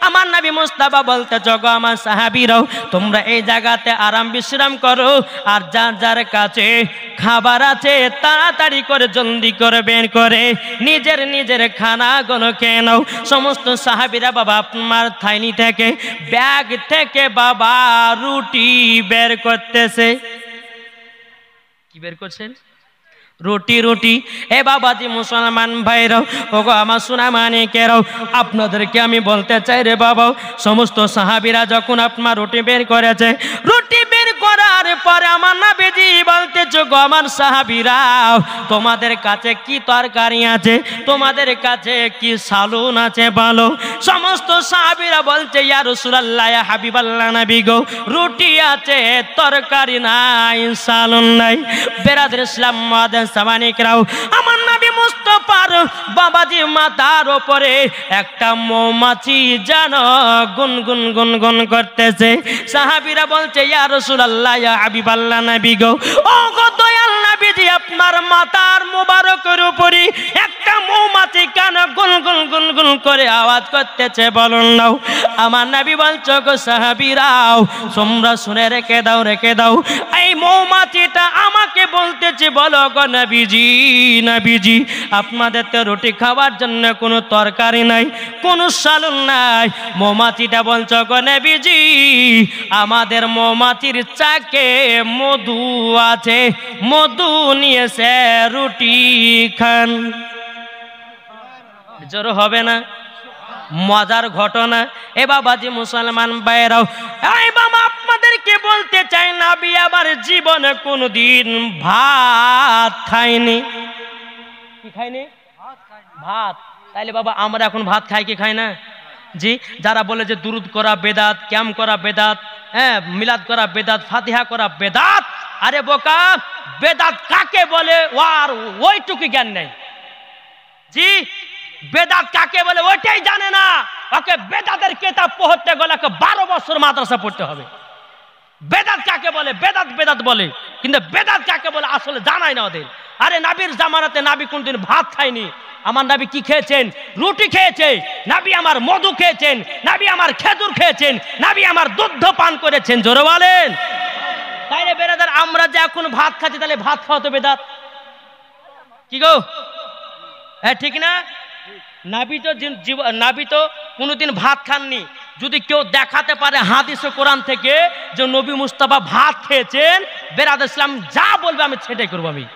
আমার নবী মুস্তাফা বলতে জগো আমার সাহাবীরাও তোমরা এই জায়গাতে আরাম বিশ্রাম করো, আর যার যার কাছে খাবার আছে তাড়াতাড়ি করে জলদি করে বের করে নিজের নিজের খানাগুলো খেয়ে নাও। সমস্ত সাহাবীরা বাবা আপনার থাইনি থেকে ব্যাগ থেকে বাবা রুটি বের করতেছে। কি বের করছেন? রুটি। রুটি। এ বাবাজি মুসলমান ভাইরাও, ওগো আমার সোনা মানিকেরাও, আপনাদেরকে আমি বলতে চাই রে বাবা, সমস্ত সাহাবীরা যখন আপনার রুটি বের করেছে, রুটি বের করার পরে আমার নবীজি বলতেছে গো আমার সাহাবীরাও তোমাদের কাছে কি তরকারি আছে, তোমাদের কাছে কি সালুন আছে বলো। সমস্ত সাহাবীরা বলছে ইয়া রাসূলুল্লাহ ইয়া হাবিবাল্লাহ নবী গো রুটি আছে তরকারি নাই সালুন নাই। বেরাদর ইসলাম সামানিকরাও, আমার নবী মুস্তাফার বাবাজি মাথার উপরে একটা মৌমাছি যেন গুনগুন গুনগুন করতেছে। সাহাবীরা বলছে ইয়া রাসূলুল্লাহ ইয়া হাবিবাল্লাহ নবী গো, ও গো দয়াল নবীজি আপনার মাথার মোবারকের উপরে একটা মৌমাছি কেন গুনগুন গুনগুন করে আওয়াজ করতেছে বলুন নাও। আমার নবী বলছে গো সাহাবীরাও তোমরা শুনে রেখে দাও, রেখে দাও, এই মৌমাছিটা আমাকে বলতেছে বলো গো নবীজি, নবীজি আপনাদের তো রুটি খাওয়ার জন্য কোনো তরকারি নাই, কোনো সালুন নাই। মৌমাছিটা বলছো গো নবীজি আমাদের মৌমাছির চাকে মধু আছে, মধু নিয়েছে রুটি খান। জোর হবে না? মজার ঘটনা। এ বাবাজি মুসলমান ভাইরাও, এই বাবা আপনাদেরকে বলতে চাই নবী আবার জীবনে কোনোদিন ভাত খায়নি। কি খায়নি? ভাত। তাইলে বাবা আমরা এখন ভাত খাই কি খাই না? জি। যারা বলে যে দুরুদ করা বেদাত, ক্যাম করা বেদাত, হ্যাঁ মিলাদ করা বেদাত, ফাতিহা করা বেদাত, আরে বোকা বেদাত কাকে বলে আর ওইটুকু জ্ঞান নেই। জি, বেদাত কাকে বলে ওইটাই জানে না। ওকে বেদাতের কিতাব পড়তে গেলে 12 বছর মাদ্রাসা পড়তে হবে। বেদাত কাকে বলে বেদাত বেদাত বলে, কিন্তু বেদাত কাকে বলে আসলে জানাই না ওদের। আরে নবীর জামানাতে নবী কোনদিন ভাত খায়নি। আমার নবী কি খেয়েছেন? রুটি খেয়েছে। নবী আমার মধু খেয়েছেন, নবী আমার খেজুর খেয়েছেন, নবী আমার দুধ পান করেছেন। জোরে বলেন। তাইলে বেরাদার আমরা যে এখন ভাত খাচ্ছি তাহলে ভাত খাওয়া তো বেদাত। কি গো? হ্যাঁ ঠিক না? নবী তো কোনোদিন ভাত খাননি। যদি কেউ দেখাতে পারে হাদিসে কোরআন থেকে যে নবী মুস্তাফা ভাত খেয়েছেন, বেরাদর ইসলাম যা বলবে আমি সেটাই করবো। আমি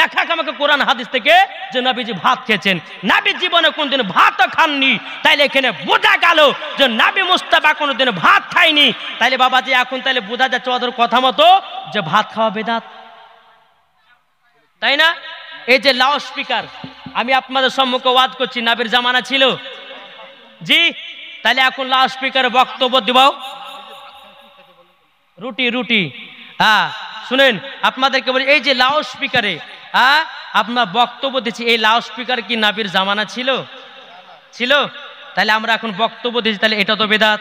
দেখাক আমাকে কোরআন হাদিস থেকে যে নবীজি ভাত খেয়েছেন। নবী জীবনে কোনদিন ভাতও খাননি, তাইলে এখানে বোঝা গেল যে নবী মুস্তাফা কোনদিন ভাত খায়নি। তাইলে বাবাজি এখন তাইলে বোঝা যাচ্ছে ওদের কথা মতো যে ভাত খাওয়া বেদাত, তাই না? এই যে লাউড স্পিকার আমি আপনাদের সম্মুখে ওয়াজ করছি, নবীর জামানা ছিল? জি। তাহলে এখন লাউড স্পিকারে বক্তব্য দিব। রুটি রুটি। হ্যাঁ শুনেন আপনাদেরকে বলি, এই যে লাউড স্পিকারে আপনার বক্তব্য দিচ্ছি, এই লাউড স্পিকার কি নবীর জামানা ছিল? ছিল। তাহলে আমরা এখন বক্তব্য দিচ্ছি, তাহলে এটা তো বেদাত।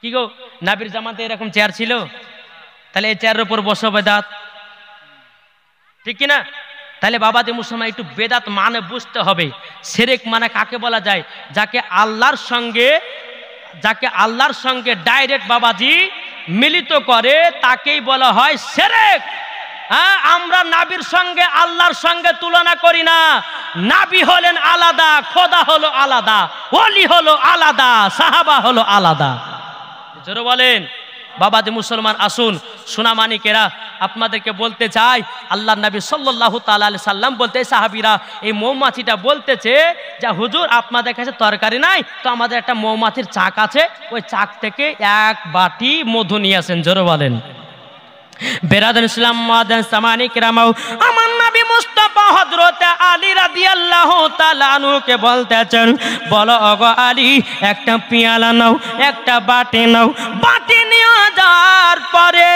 কি গো, নবীর জামানাতে এরকম চেয়ার ছিল? তাহলে এই চেয়ারের উপর বসা বেদাত, ঠিক কিনা? তাহলে বাবাজি মুসলমান একটু বেদাত মানে বুঝতে হবে। শিরক মানে কাকে বলা যায়? যাকে আল্লাহর সঙ্গে ডাইরেক্ট বাবাজি মিলিত করে তাকেই বলা হয় শিরক। হ্যাঁ, আমরা নবীর সঙ্গে আল্লাহর সঙ্গে তুলনা করি না। নবী হলেন আলাদা, খোদা হলো আলাদা, ওলি হলো আলাদা, সাহাবা হলো আলাদা। জোরে বলেন। বাবাজি মুসলমান আসুন সোনামানিকেরা, আপনাদেরকে বলতে চাই আল্লাহর নবী সাল্লাল্লাহু তাআলা আলাইহি সাল্লাম বলতে, সাহাবীরা এই মৌমাছিটা বলতেছে যে হুজুর আপনাদের কাছে তরকারি নাই, তো আমাদের একটা মৌমাছির চাক আছে, ওই চাক থেকে এক বাটি মধু নিয়ে আসেন। জোরে বলেন। বেরাদার ইসলাম মাদান সামানিকরাম, আমার নবী মুস্তাফা হযরত আলী রাদিয়াল্লাহু তাআলা আনহুকে বলতেছেন, বলো ওগো আলী একটা পেয়ালা নাও, একটা বাটি নাও, বাটি নিয়ে যাওয়ার পরে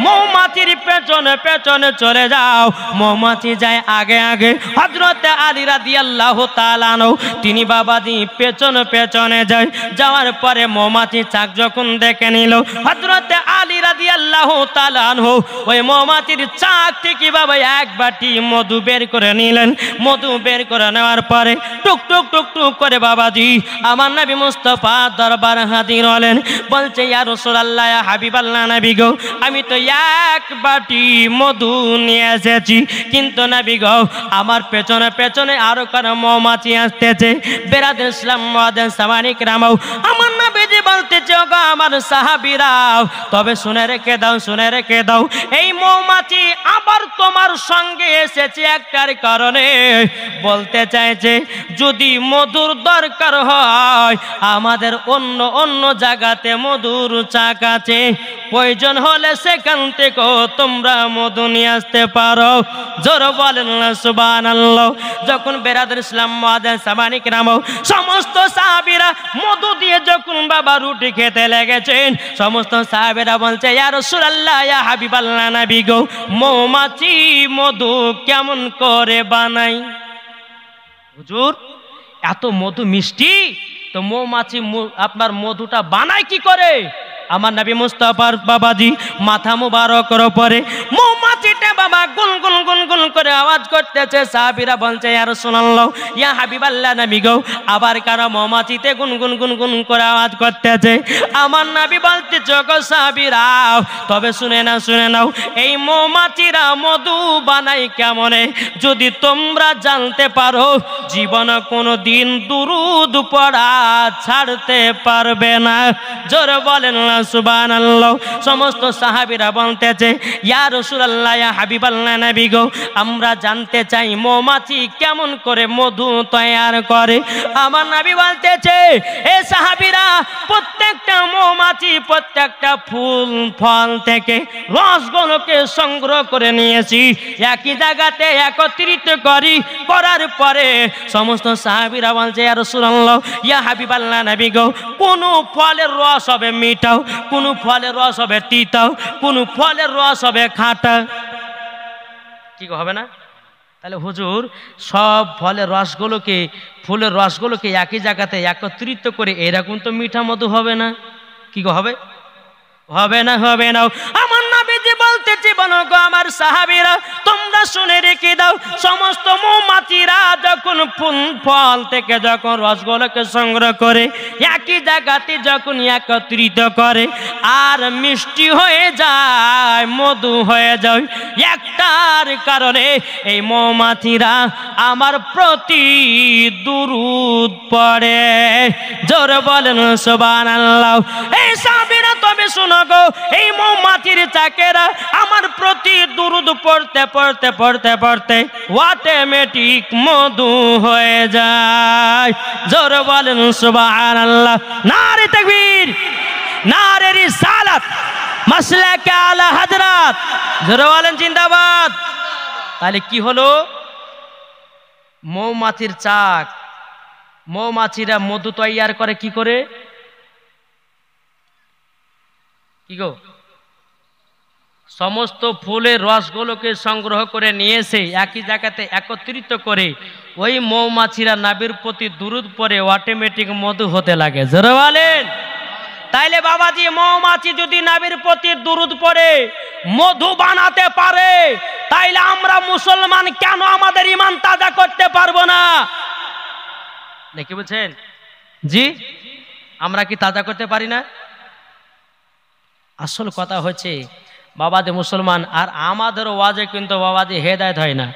মৌমাছির পেছনে পেছনে চলে যাও। মৌমাছি যায় আগে আগে, হযরত আলী রাদিয়াল্লাহু তাআলা আনহু তিনি বাবাজি পেছনে পেছনে যায়। যাওয়ার পরে মৌমাছি চাক যখন দেখে নিল, হযরত আলী রাদিয়াল্লাহু তাআলা আনহু ওই মৌমাছির চাক থেকে বাবা এক বাটি মধু বের করে নিলেন। মধু বের করে নেওয়ার পরে টুক টুক টুক টুক করে বাবাজি আমার নবী মুস্তাফা দরবার হাজির হলেন। বলছে ইয়া রাসূলুল্লাহ, ইয়া হাবিবাল্লাহ নবী গো, আমি তো এক বাটি মধু নিয়ে এসেছি, কিন্তু নবী গো আমার পেছনে পেছনে আরো কোন মৌমাছি আসতেছে। বেরাদর ইসলাম মুআদ্দিন সামানিক রামাও আমার নবীজি বলতেছে গো আমার সাহাবীরাও, তবে শুনে রেখে দাও, শুনে রেখে দাও, এই মৌমাছি আবার তোমার সঙ্গে এসেছে একটার কারণে। বলতে চাইছে যদি মধুর দরকার হয় আমাদের অন্য অন্য জায়গাতে মধুর চাক আছে, প্রয়োজন হলে সেখান থেকে তোমরা মধু নিয়ে আসতে পারো। জোর বলেন না সুবহানাল্লাহ। যখন বেরাদর ইসলাম মুআদ্দিন সামানিক রামাও সমস্ত সাহাবীরা মধু দিয়ে যখন বাবা রুটি খেতে লেগেছেন, সমস্ত সাহাবীরা বলছে ইয়া রাসূলুল্লাহ, ইয়া হাবিবাল্লাহ নবী গো, মৌমাছি মধু কেমন করে বানাই? হুজুর এত মধু মিষ্টি, তো মৌমাছি আপনার মধুটা বানায় কি করে? আমার নবী মুস্তাফার বাবাজি মাথা মুবারকের উপরে মৌমাছিটা বাবা গুন গুন গুন গুন করে আওয়াজ করতেছে। সাহাবীরা বলছে ইয়া রাসূলুল্লাহ, ইয়া হাবিবাল্লাহ নবী গো, আবার কারা মৌমাছিতে গুন গুন গুন গুন করে আওয়াজ করতেছে। আমার নবী বলতেছে গো সাহাবীরা, তবে শুনে নাও, শুনে নাও, এই মৌমাছিরা মধু বানায় কেমনে যদি তোমরা জানতে পারো, জীবনে কোনো দিন দুরূদ পড়া ছাড়তে পারবে না। জোরে বলেন না সুবহানাল্লাহ। সমস্ত সাহাবীরা বলতেছে ইয়া রাসূলুল্লাহ, ইয়া হাবিবাল্লাহ নবী গো, আমরা জানতে চাই মৌমাছি কেমন করে মধু তৈয়ার করে। আমার নবী বলতেছে এ সাহাবীরা, প্রত্যেকটা মৌমাছি প্রত্যেকটা ফুল ফল থেকে রসগুলোকে সংগ্রহ করে নিয়েছি, একই জায়গাতে একত্রিত করার পরে সমস্ত সাহাবীরা বলছে ইয়া রাসূলুল্লাহ, ইয়া হাবিবাল্লাহ নবী গো, কোন ফলের রস হবে মিঠাও, কোন ফলের রস হবে তিতাও, কোন ফলের রস হবে খাঁটা, কি হবে না? তাহলে হুজুর সব ফলের রসগুলোকে, ফুলের রসগুলোকে একই জায়গাতে একত্রিত করে এরকম তো মিঠা মধু হবে না, কি হবে? হবে না, হবে না। আমার নবীজি বলতেছি বলো গো আমার সাহাবীরা, তোমরা শুনে রেখে দাও, সমস্ত মৌমাছিরা যখন ফুল ফল থেকে যখন রসগুলোকে সংগ্রহ করে একই জায়গাতে যখন একত্রিত করে আর মিষ্টি হয়ে যায়, মধু হয়ে যায়, একটার কারণে এই মৌমাছিরা আমার প্রতি দুরূদ পড়ে। জোরে বলেন সুবহানাল্লাহ। এই সাহাবীরা তবে শুনো গো, এই মৌমাছির চাকেরা আমার প্রতি দুরূদ পড়তে পড়তে পড়তে পড়তে অটোমেটিক মধু হয়ে যায়। জোরে বলেন সুবহানাল্লাহ। নারে তাকবীর, নারে রিসালাত, মাসলাকে আলা হযরত, জোরে বলেন জিন্দাবাদ। তাহলে কি হলো? মৌমাছির চাক, মৌমাছিরা মধু তৈয়ার করে কি করে? কি গো? সমস্ত ফুলের রসগুলোকে সংগ্রহ করে নিয়েছে একই জায়গাতে একত্রিত করে ওই মৌমাছিরা নাবির প্রতি দুরূদ পড়ে অটোমেটিক মধু হতে লাগে। জোরে বলেন। তাইলে বাবাজি মৌমাছি যদি নাবির প্রতি দুরূদ পড়ে মধু বানাতে পারে, তাইলে আমরা মুসলমান কেন আমাদের ঈমান তাজা করতে পারবো না? নাকি বলছেন? জি, আমরা কি তাজা করতে পারি না? আসল কথা হচ্ছে বাবাজি মুসলমান, আর আমাদের ওয়াজে কিন্তু বাবাজি হেদায়েত হয় না।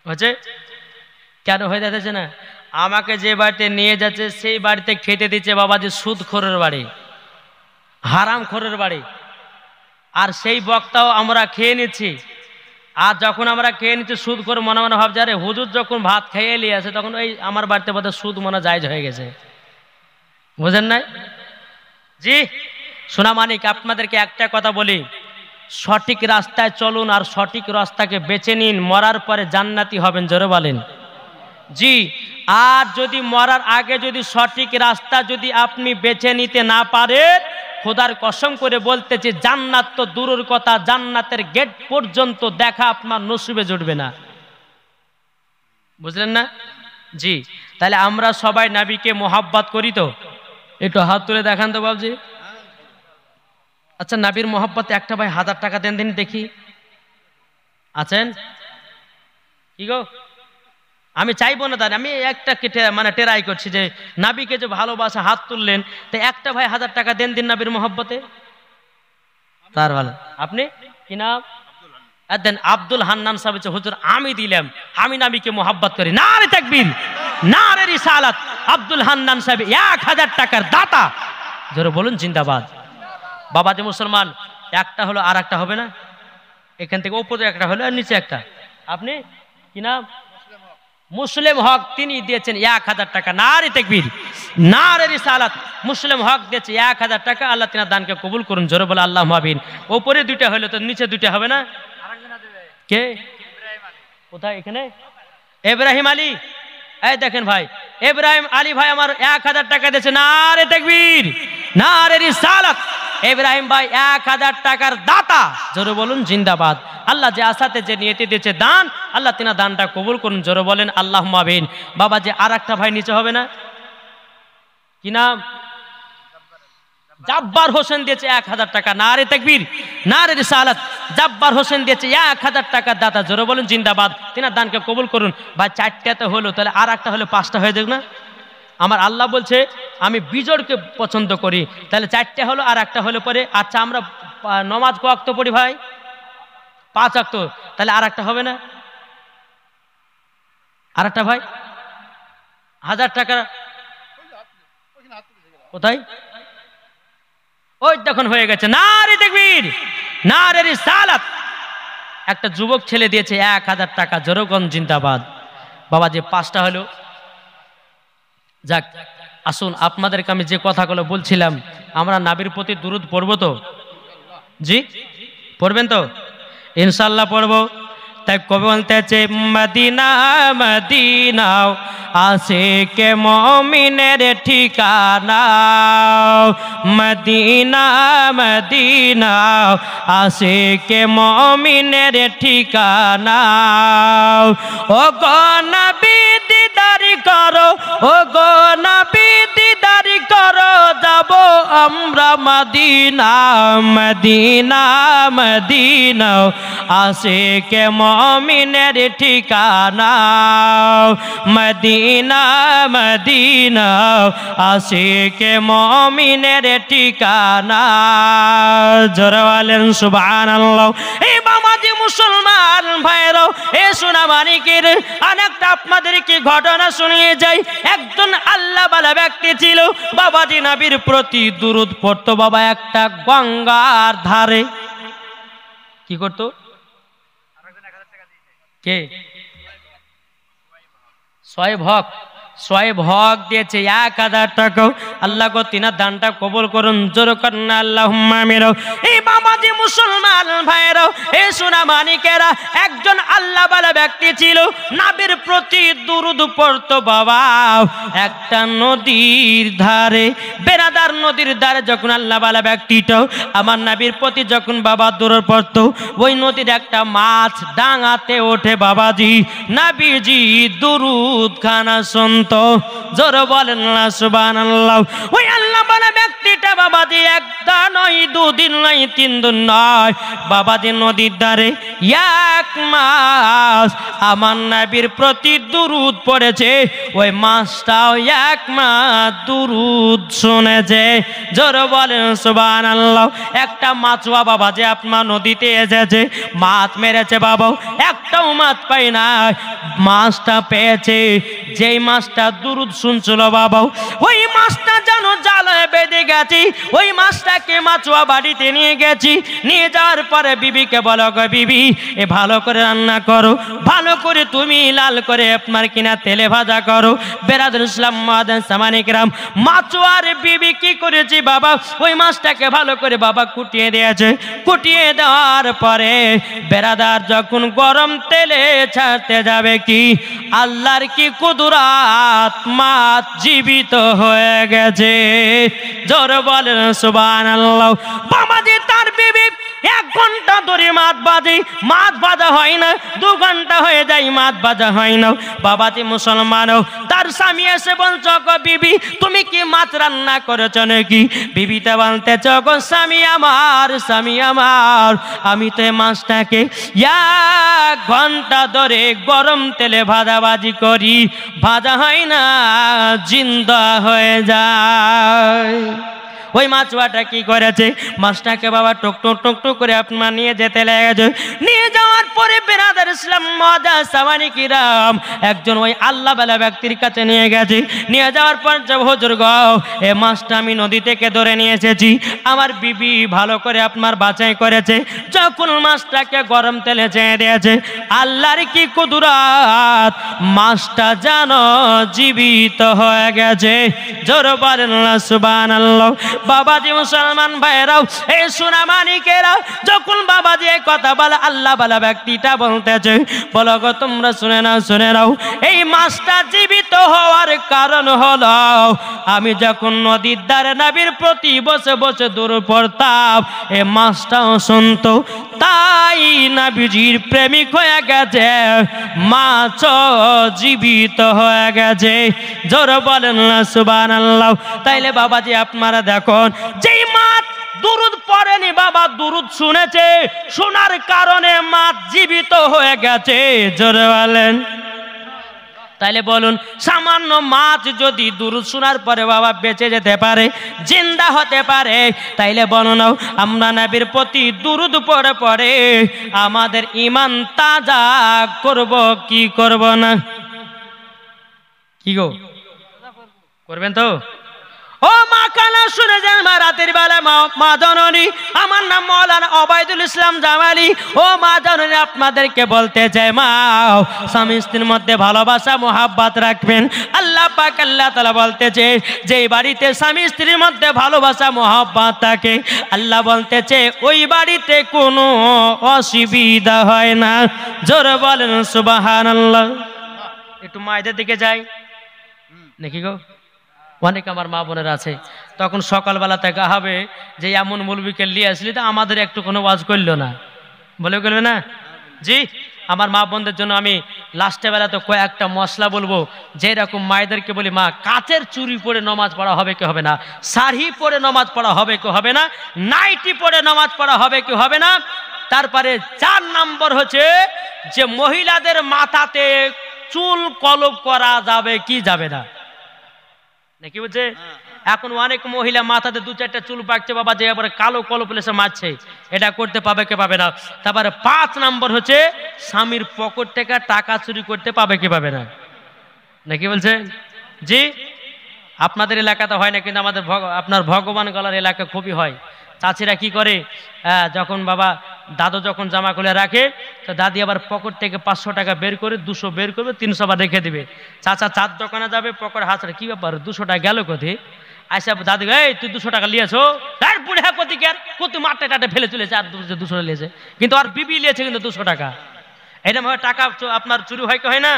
হচ্ছে কেন হেদায়েত হচ্ছে না? আমাকে যে বাড়িতে নিয়ে যাচ্ছে সেই বাড়িতে খেতে দিচ্ছে বাবাজি সুদখোরের বাড়ি, হারামখোরের বাড়ি, আর সেই বক্তাও আমরা খেয়ে নিচ্ছি। আর যখন আমরা খেয়ে নিচ্ছি সুদখোর মনে মনে ভাবছে আরে হুজুর যখন ভাত খেয়ে নিয়ে আসে তখন ওই আমার বাড়িতে বোধহয় সুদ মনে জায়েজ হয়ে গেছে। বুঝেন নাই? জি সোনা মানিক, আপনাদেরকে একটা কথা বলি, সঠিক রাস্তায় চলুন আর সঠিক রাস্তাকে বেছে নিন, মরার পরে জান্নাতি হবেন। জোরে বলেন। জি, আর যদি মরার আগে যদি সঠিক রাস্তা যদি আপনি বেছে নিতে না পারেন খোদার কসম করে বলতেছে জান্নাত তো দূরের কথা, জান্নাতের গেট পর্যন্ত দেখা আপনার নসিবে জুটবে না। বুঝলেন না? জি। তাহলে আমরা সবাই নবীকে মোহাব্বত করি তো? একটু হাত তুলে দেখান তো বাবজি। আচ্ছা, নবীর মোহাব্বতে একটা ভাই 1000 টাকা দেন দিন দেখি। আছেন কি গো? আমি চাইবো না দাদা, আমি একটা মানে টেরাই করছি যে নবীকে যে ভালোবাসা, হাত তুললেন, তো একটা ভাই 1000 টাকা দেন দিন নবীর মোহাব্বতে। তার ভালো। আপনি কি নাম? দেন। আব্দুল হান্নান সাহেব হচ্ছে হুজুর আমি দিলাম, আমি নবীকে মোহাব্বত করি। নারে তাকবীর, নারে রিসালাত। আব্দুল হান্নান সাহেব 1000 টাকার দাতা। জোরে বলুন জিন্দাবাদ। বাবা যে মুসলমান, একটা হলো আর একটা হবে না, এখান থেকে উপরে একটা হলো আর নিচে একটা। আপনি কি নাম? মুসলিম হক, তিনি দিয়েছেন 1000 টাকা। নারে তাকবীর, নারে রিসালাত। মুসলিম হক দিয়েছে 1000 টাকা। আল্লাহ তিনার দানকে কবুল করুন। জোরে বলে আল্লাহুম্মা আমিন। উপরে দুইটা হলো তো নিচে দুইটা হবে না? কে? কোথায়? এখানে ইব্রাহিম আলী। এই দেখেন ভাই, ইব্রাহিম আলী ভাই আমার 1000 টাকা দিয়েছে। নারে তাকবীর, নারে রিসালাত। ইব্রাহিম ভাই 1000 টাকার দাতা। জোরে বলুন জিন্দাবাদ। আল্লাহ যে আসাতে যে নিয়তে দিয়েছে দান, আল্লাহ তিনা দানটা কবুল করুন। জোরে বলেন আল্লাহুম্মা আমিন। বাবা যে আর একটা ভাই নিচে হবে না, কি নাম? জাব্বার হোসেন দিয়েছে 1000 টাকা। নারে তাকবীর, নারে রিসালাত। জাব্বার হোসেন দিয়েছে 1000 টাকার দাতা। জোরে বলুন জিন্দাবাদ। তিনার দানকে কবুল করুন। ভাই 4টাতে হলো, তাহলে আর একটা হলে 5টা হয়ে যাবে না? আমার আল্লাহ বলছে আমি বিজোড়কে পছন্দ করি, তাহলে 4টে হলো আর একটা হলে পরে। আচ্ছা, আমরা নমাজ কয় ওয়াক্ত পড়ি ভাই? 5 ওয়াক্ত। তাহলে আর একটা হবে না? আর একটা ভাই 1000 টাকা কোথায়? ওই তখন হয়ে গেছে। নারে তাকবীর, নারে রিসালাত। একটা যুবক ছেলে দিয়েছে 1000 টাকা। জোরগণ জিন্দাবাদ। বাবা যে 5টা হলো। যাক, আসুন আপনাদেরকে আমি যে কথাগুলো বলছিলাম, আমরা নবীর প্রতি দুরূদ পড়বো তো? জি, পড়বেন তো? ইনশাআল্লাহ পড়বো। তাই কবি বলতেছে মদিনা মদিনা আশিকে মুমিনের ঠিকানা, মদিনা মদিনা আশিকে মুমিনের ঠিকানা। ও গো নবী দিদার করো, ও গো নবী দিদার করো, যাব আমরা মদিনা মদিনা মদিনা আশিকে মুমিনের ঠিকানা, মদিনা মদিনা আশিকে মুমিনের ঠিকানা। জোরে বলেন সুবহানাল্লাহ। এই বাবাজি মুসলমান ভাইরা, এ সোনা মানিকের আরেকটা আপনাদেরকে ঘটনা শুনিয়ে যাই। একজন আল্লাহ ওয়ালা ব্যক্তি ছিল, বাবাজি নবীর প্রতি দুরূদ পড়তো। বাবা একটা গঙ্গার ধারে কি করতো? কে? সোয়েব হক। সোয়েব হক দিয়েছে 1000 টাকা। আল্লাহ গো তিনার দানটা কবুল করুন। জোরে করুন আল্লাহুম্মা আমিন। এই বাবাজি মুসলমান ভাইরা, এই সোনা মানিকেরা, একজন আল্লাহ ওয়ালা ব্যক্তি ছিল, নবীর প্রতি দুরূদ পড়তো। বাবা একটা নদীর ধারে, বেরাদার নদীর ধারে যখন আল্লাহ ওয়ালা ব্যক্তিটা আমার নবীর প্রতি যখন বাবা দুরূদ পড়তো, ওই নদীর একটা মাছ ডাঙাতে ওঠে। বাবাজি নবীজি দুরূদ খানা শুনতো। জোরে বলেন না সুবহানাল্লাহ। ওই আল্লাহ ওয়ালা ব্যক্তিটা বাবাজি একটা নয়, 2 দিন নয়, 3 দিন নয়, বাবাজি নদীর ধারে 1 মাস আমার নবীর প্রতি দুরূদ পড়েছে। ওই মাসটাও 1 মাস দুরূদ শুনেছে। জোরে বলেন সুবহানাল্লাহ। একটা মাছুয়া বাবাজি আপনার নদীতে এসেছে, মাছ মেরেছে। বাবা একটাও মাছ পাই না, মাছটা পেয়েছে। যেই মাছটা দুরূদ শুনছিল বাবা, ওই মাছটা যেন জালে বেঁধে গেছে। ওই মাছটাকে মাছুয়া বাড়িতে নিয়ে গেছি। নিয়ে যাওয়ার পরে বিবিকে বলো, গো বিবি এ ভালো করে রান্না করো, ভালো করে তুমি লাল করে আপনার কিনা তেলে ভাজা করো। বেরাদুল ইসলাম মাদান সামানিকরাম, মাছুয়ার বিবি কি করেছি বাবা, ওই মাছটাকে ভালো করে বাবা কুটিয়ে দিয়েছে। কুটিয়ে দেওয়ার পরে বেরাদার যখন গরম তেলে ছাড়তে যাবে, কি আল্লাহর কি কুদরাত, মাছ জীবিত হয়ে গেছে। জোর জোরে বলেন সুবহানাল্লাহ। বাবাজি তার বিবি 1 ঘন্টা ধরে মাছ ভাজা হয় না, 2 ঘন্টা হয়ে যায় মাছ ভাজা হয় না। বাবাজি মুসলমানও তার স্বামী এসে বলছ গো বিবি তুমি কি মাছ রান্না করেছো নাকি? বিবিটা বলতেছ গো স্বামী আমার আমি তো এই মাছটাকে 1 ঘন্টা ধরে গরম তেলে ভাজাভাজি করি, ভাজা হয় না, জিন্দা হয়ে যায়। ওই মাছটা কি করেছে, মাছটাকে বাবা টুক টুক টুক টুক করে আপনার নিয়ে যেতে লেগেছে। নিয়ে যাওয়ার পরে বিরাদার ইসলাম মজা সামানি কিরাম একজন ওই আল্লাহ বালা ব্যক্তির কাছে নিয়ে গেছে। নিয়ে যাওয়ার পর যে হুজুর গো এই মাছটা আমি নদী থেকে ধরে নিয়ে এসেছি, আমার বিবি ভালো করে আপনার বাছাই করেছে। যখন মাছটাকে গরম তেলে ছেড়ে দিয়েছে, আল্লাহর কি কুদরত, মাছটা জানো জীবিত হয়ে গেছে। জোরে বলেন সুবহানাল্লাহ। বাবাজি মুসলমান ভাইরাও এই সোনা মানিকেরা যখন বাবাজি এই কথা বলে আল্লাহ বালা ব্যক্তিটা বলতেছে, বলো গো তোমরা শুনে নাও এই মাছটা জীবিত হওয়ার কারণ হলো আমি যখন নদীর ধারে নবীর প্রতি বসে বসে দূর পড়তাম এই মাছটাও শুনতো, তাই নবীজির প্রেমিক হয়ে গেছে, মাছ জীবিত হয়ে গেছে। জোরে বলেন সুবহানাল্লাহ। তাইলে বাবাজি আপনারা দেখুন যেই মাছ দুরুদ পড়েনি বাবা দুরুদ শুনেছে, শোনার কারণে মাছ জীবিত হয়ে গেছে। জোরে বলেন। তাইলে বলুন সামান্য মাছ যদি দুরুদ শোনার পরে বাবা বেঁচে যেতে পারে, জিন্দা হতে পারে, তাইলে বলুন আমরা নবীর প্রতি দুরুদ পড়ে পড়ে আমাদের ঈমান তাজা করব কি করব না? কি গো করবেন তো? ও মা কানা শুনে যান মা, রাতের বেলা মা জননী, আমার নাম মাওলানা ওবায়দুল ইসলাম জামালি। ও মা জননী আপনাদেরকে বলতে চাই মা স্বামী স্ত্রীর মধ্যে ভালোবাসা মোহাব্বত রাখবেন। আল্লাহ পাক আল্লাহ তাআলা বলতেছে যে বাড়িতে স্বামী স্ত্রীর মধ্যে ভালোবাসা মোহাব্বত থাকে, আল্লাহ বলতেছে ওই বাড়িতে কোনো অসুবিধা হয় না। জোরে বলেন সুবহানাল্লাহ। একটু মায়েদের দিকে যাই নাকি গো? অনেক আমার মা বোনের আছে, তখন সকালবেলা থেকে হবে যে এমন মৌলবীকে নিয়ে আসলি তো আমাদের একটু কোনো ওয়াজ করলো না, বলে করবে না জি। আমার মা বোনদের জন্য আমি লাস্টে বেলাতে কয়েকটা মশলা বলবো, যেরকম মায়েদেরকে বলি মা কাচের চুড়ি পরে নামাজ পড়া হবে কি হবে না, শাড়ি পরে নামাজ পড়া হবে কি হবে না, নাইটি পরে নামাজ পড়া হবে কি হবে না। তারপরে 4 নম্বর হচ্ছে যে মহিলাদের মাথাতে চুল কলপ করা যাবে কি যাবে না, নাকি বুঝছে? এখন অনেক মহিলা মাথাতে 2-4টা চুল পাকছে বাবা, যে আবার কালো কলপ লেসে মারছে, এটা করতে পাবে কি পাবে না। তারপরে 5 নম্বর হচ্ছে স্বামীর পকেট থেকে টাকা চুরি করতে পাবে কি পাবে না, নাকি বলছে জি। আপনাদের এলাকাতে হয় না, কিন্তু আমাদের আপনার ভগবান গলার এলাকা খুবই হয়। চাচিরা কি করে, যখন বাবা দাদু যখন জামা খুলে রাখে তো দাদি আবার পকেট থেকে 500 টাকা বের করে 200 বের করবে, 300 আবার রেখে দিবে। চাচা চার দোকানে যাবে, পকেট হাতড়ে কি ব্যাপার 200 টাকা গেল কোথায়? আইসা দাদি এই তুই 200 টাকা লিয়েছো, তার বুড়া কত মাঠে টাটে ফেলে চলেছে, আর 200 লিয়েছে, কিন্তু আর বিবি লিয়েছে কিন্তু 200 টাকা। এরকম ভাবে টাকা আপনার চুরি হয় কি হয় না?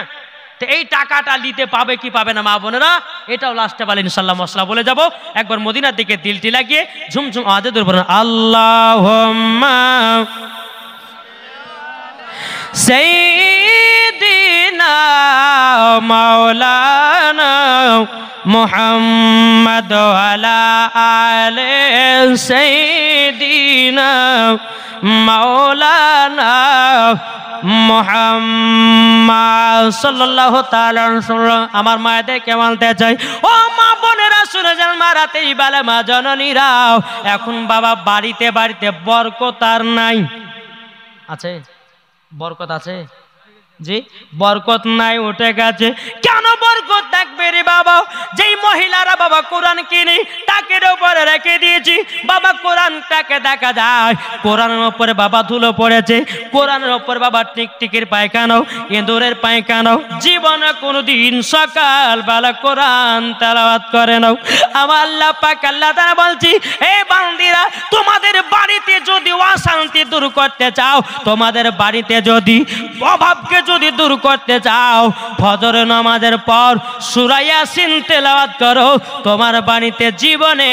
তো এই টাকাটা নিতে পাবে কি পাবে না মা বোনেরা, এটাও লাস্টে বলে ইনশাআল্লাহ মশলা বলে যাব। একবার মদিনার দিকে দিলটি লাগিয়ে ঝুমঝুম আওয়াজে দূর বলুন আল্লাহুম্মা সাইয়্যিদিনা মাওলানা মুহাম্মদ ওয়ালা আলে সাইয়্যিদিনা মাওলানা মুহাম্মদ সাল্লাল্লাহু তাআলা সাল্লাম। আমার মায়েদেরকে বলতে চাই ও মা বোনেরা শুনে যান, মা রাতেই বেলা মা জননীরাও এখন বাবা বাড়িতে বাড়িতে বরকত আর নাই, আছে বরকত আছে জি, বরকত নাই, উঠে গেছে। কেন বরকত থাকবে রে বাবা? যেই মহিলারা বাবা কোরআন কিনে তাকের উপরে রেখে দিয়েছি বাবা, কোরআনটাকে দেখা যায় কোরআনের উপরে বাবা ধুলো পড়েছে, কোরআনের উপর বাবা টিকটিকির পায়খানাও ইঁদুরের পায়খানাও জীবনে কোনোদিন সকাল বেলা কোরআন তেলাওয়াত করে নাও। আমার আল্লাহ পাক আল্লাহ তাআলা বলছি এই বান্দিরা তোমাদের বাড়িতে যদি অশান্তি দূর করতে চাও, তোমাদের বাড়িতে যদি অভাবকে যদি দূর করতে চাও, ফজর নামাজের পর সূরা ইয়াসিন তেলাওয়াত করো, তোমার বাড়িতে জীবনে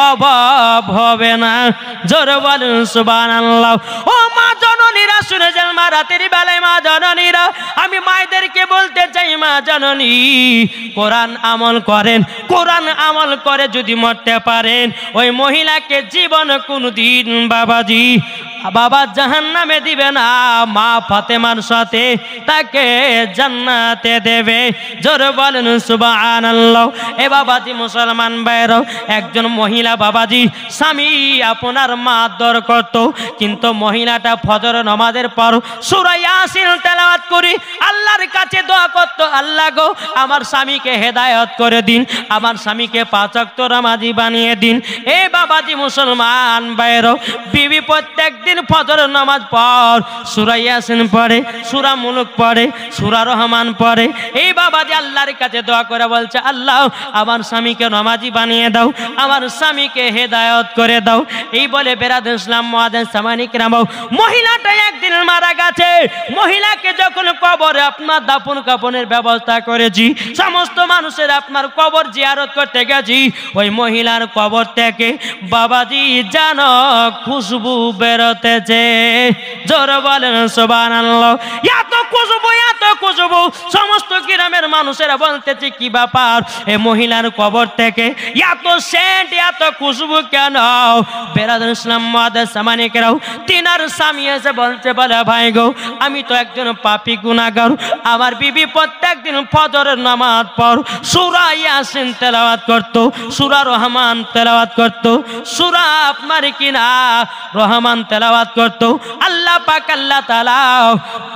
অভাব হবে না। জোরে বলুন সুবহানাল্লাহ। ও মা জননীরা শুনে যান, মা রাতের বেলায় মা জননীরা, আমি মায়েদেরকে বলতে চাই, মা জননী কোরআন আমল করেন, কোরআন আমল করে যদি মরতে পারেন, ওই মহিলাকে জীবন কোনদিন বাবাজি বাবা জাহান্নামে দিবে না, মা ফাতেমার সাথে তাকে জান্নাতে দেবে। জোরে বলেন সুবহানাল্লাহ। এ বাবাজি মুসলমান ভাইরাও, একজন মহিলা বাবাজি স্বামী আপনার মারধর করত, কিন্তু মহিলাটা ফজর নামাজের পর সূরা ইয়াসিন তেলাওয়াত করি আল্লাহর কাছে দোয়া করত, আল্লাহ গো আমার স্বামীকে হেদায়েত করে দিন, আমার স্বামীকে 5 ওয়াক্ত নামাজি বানিয়ে দিন। এ বাবাজি মুসলমান ভাইরাও, বিবি প্রত্যেক দিন ফজর নামাজ পর সূরা ইয়াসিন পড়ে, সূরা মুলক পড়ে, সূরা রহমান পড়ে। এই বাবাজি আল্লাহর কাছে দোয়া করে বলছে, আল্লাহ আমার স্বামীকে নামাজি বানিয়ে দাও, আমার স্বামীকে হেদায়েত করে দাও। এই বলে বেরাদুল ইসলাম মুআজ্জিন সামানি কিরাম, মহিলাটা একদিন মারা গেছে। মহিলাকে যখন কবরে আপনার দাফন কাফনের ব্যবস্থা করেছি, সমস্ত মানুষের আপনার কবর জিয়ারত করতে গেছি, ওই মহিলার কবর থেকে বাবাজি জানো খুশবু বেরোতেছে। জোরে বলেন সুবহানাল্লাহ। এত খুশবু, এত খুশবু, সমস্ত গ্রামের মানুষেরা বলতেছে কি ব্যাপার, এই মহিলার কবর থেকে এত সেন্ট, এত খুশবু কেন? বেরাদুল ইসলাম মুআজ্জিন সামানি কিরাম, তিনার স্বামী এসে বলছে, বলে ভাই গো আমি তো একজন পাপী গুনাহগার, আমার বিবি প্রত্যেক দিন ফজরের নামাজ পর সূরা ইয়াসিন তেলাওয়াত করত, সূরা রহমান তেলাওয়াত করত, সূরা আপনার কিনা রহমান তেলাওয়াত করত। আল্লাহ পাক আল্লাহ তাআলা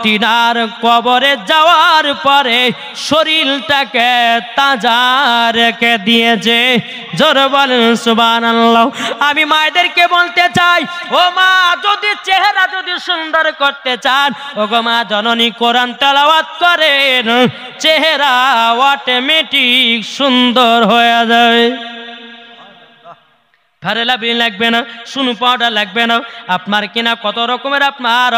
তিনার কবরে যাওয়ার পরে শরীরটাকে তাজা রেখে দিয়েছে। জোরে বলেন সুবহানাল্লাহ। আমি মায়েদেরকে বলতে চাই, ও মা যদি চেহারা যদি সুন্দর করতে চান, ও গো মা জননী কোরআন তেলাওয়াত করেন, চেহারা অটোমেটিক সুন্দর হয়ে যায়। ফারেলা বিল লাগবে না, সুনু পাউডার লাগবে না, আপনার কিনা কত রকমের আপনার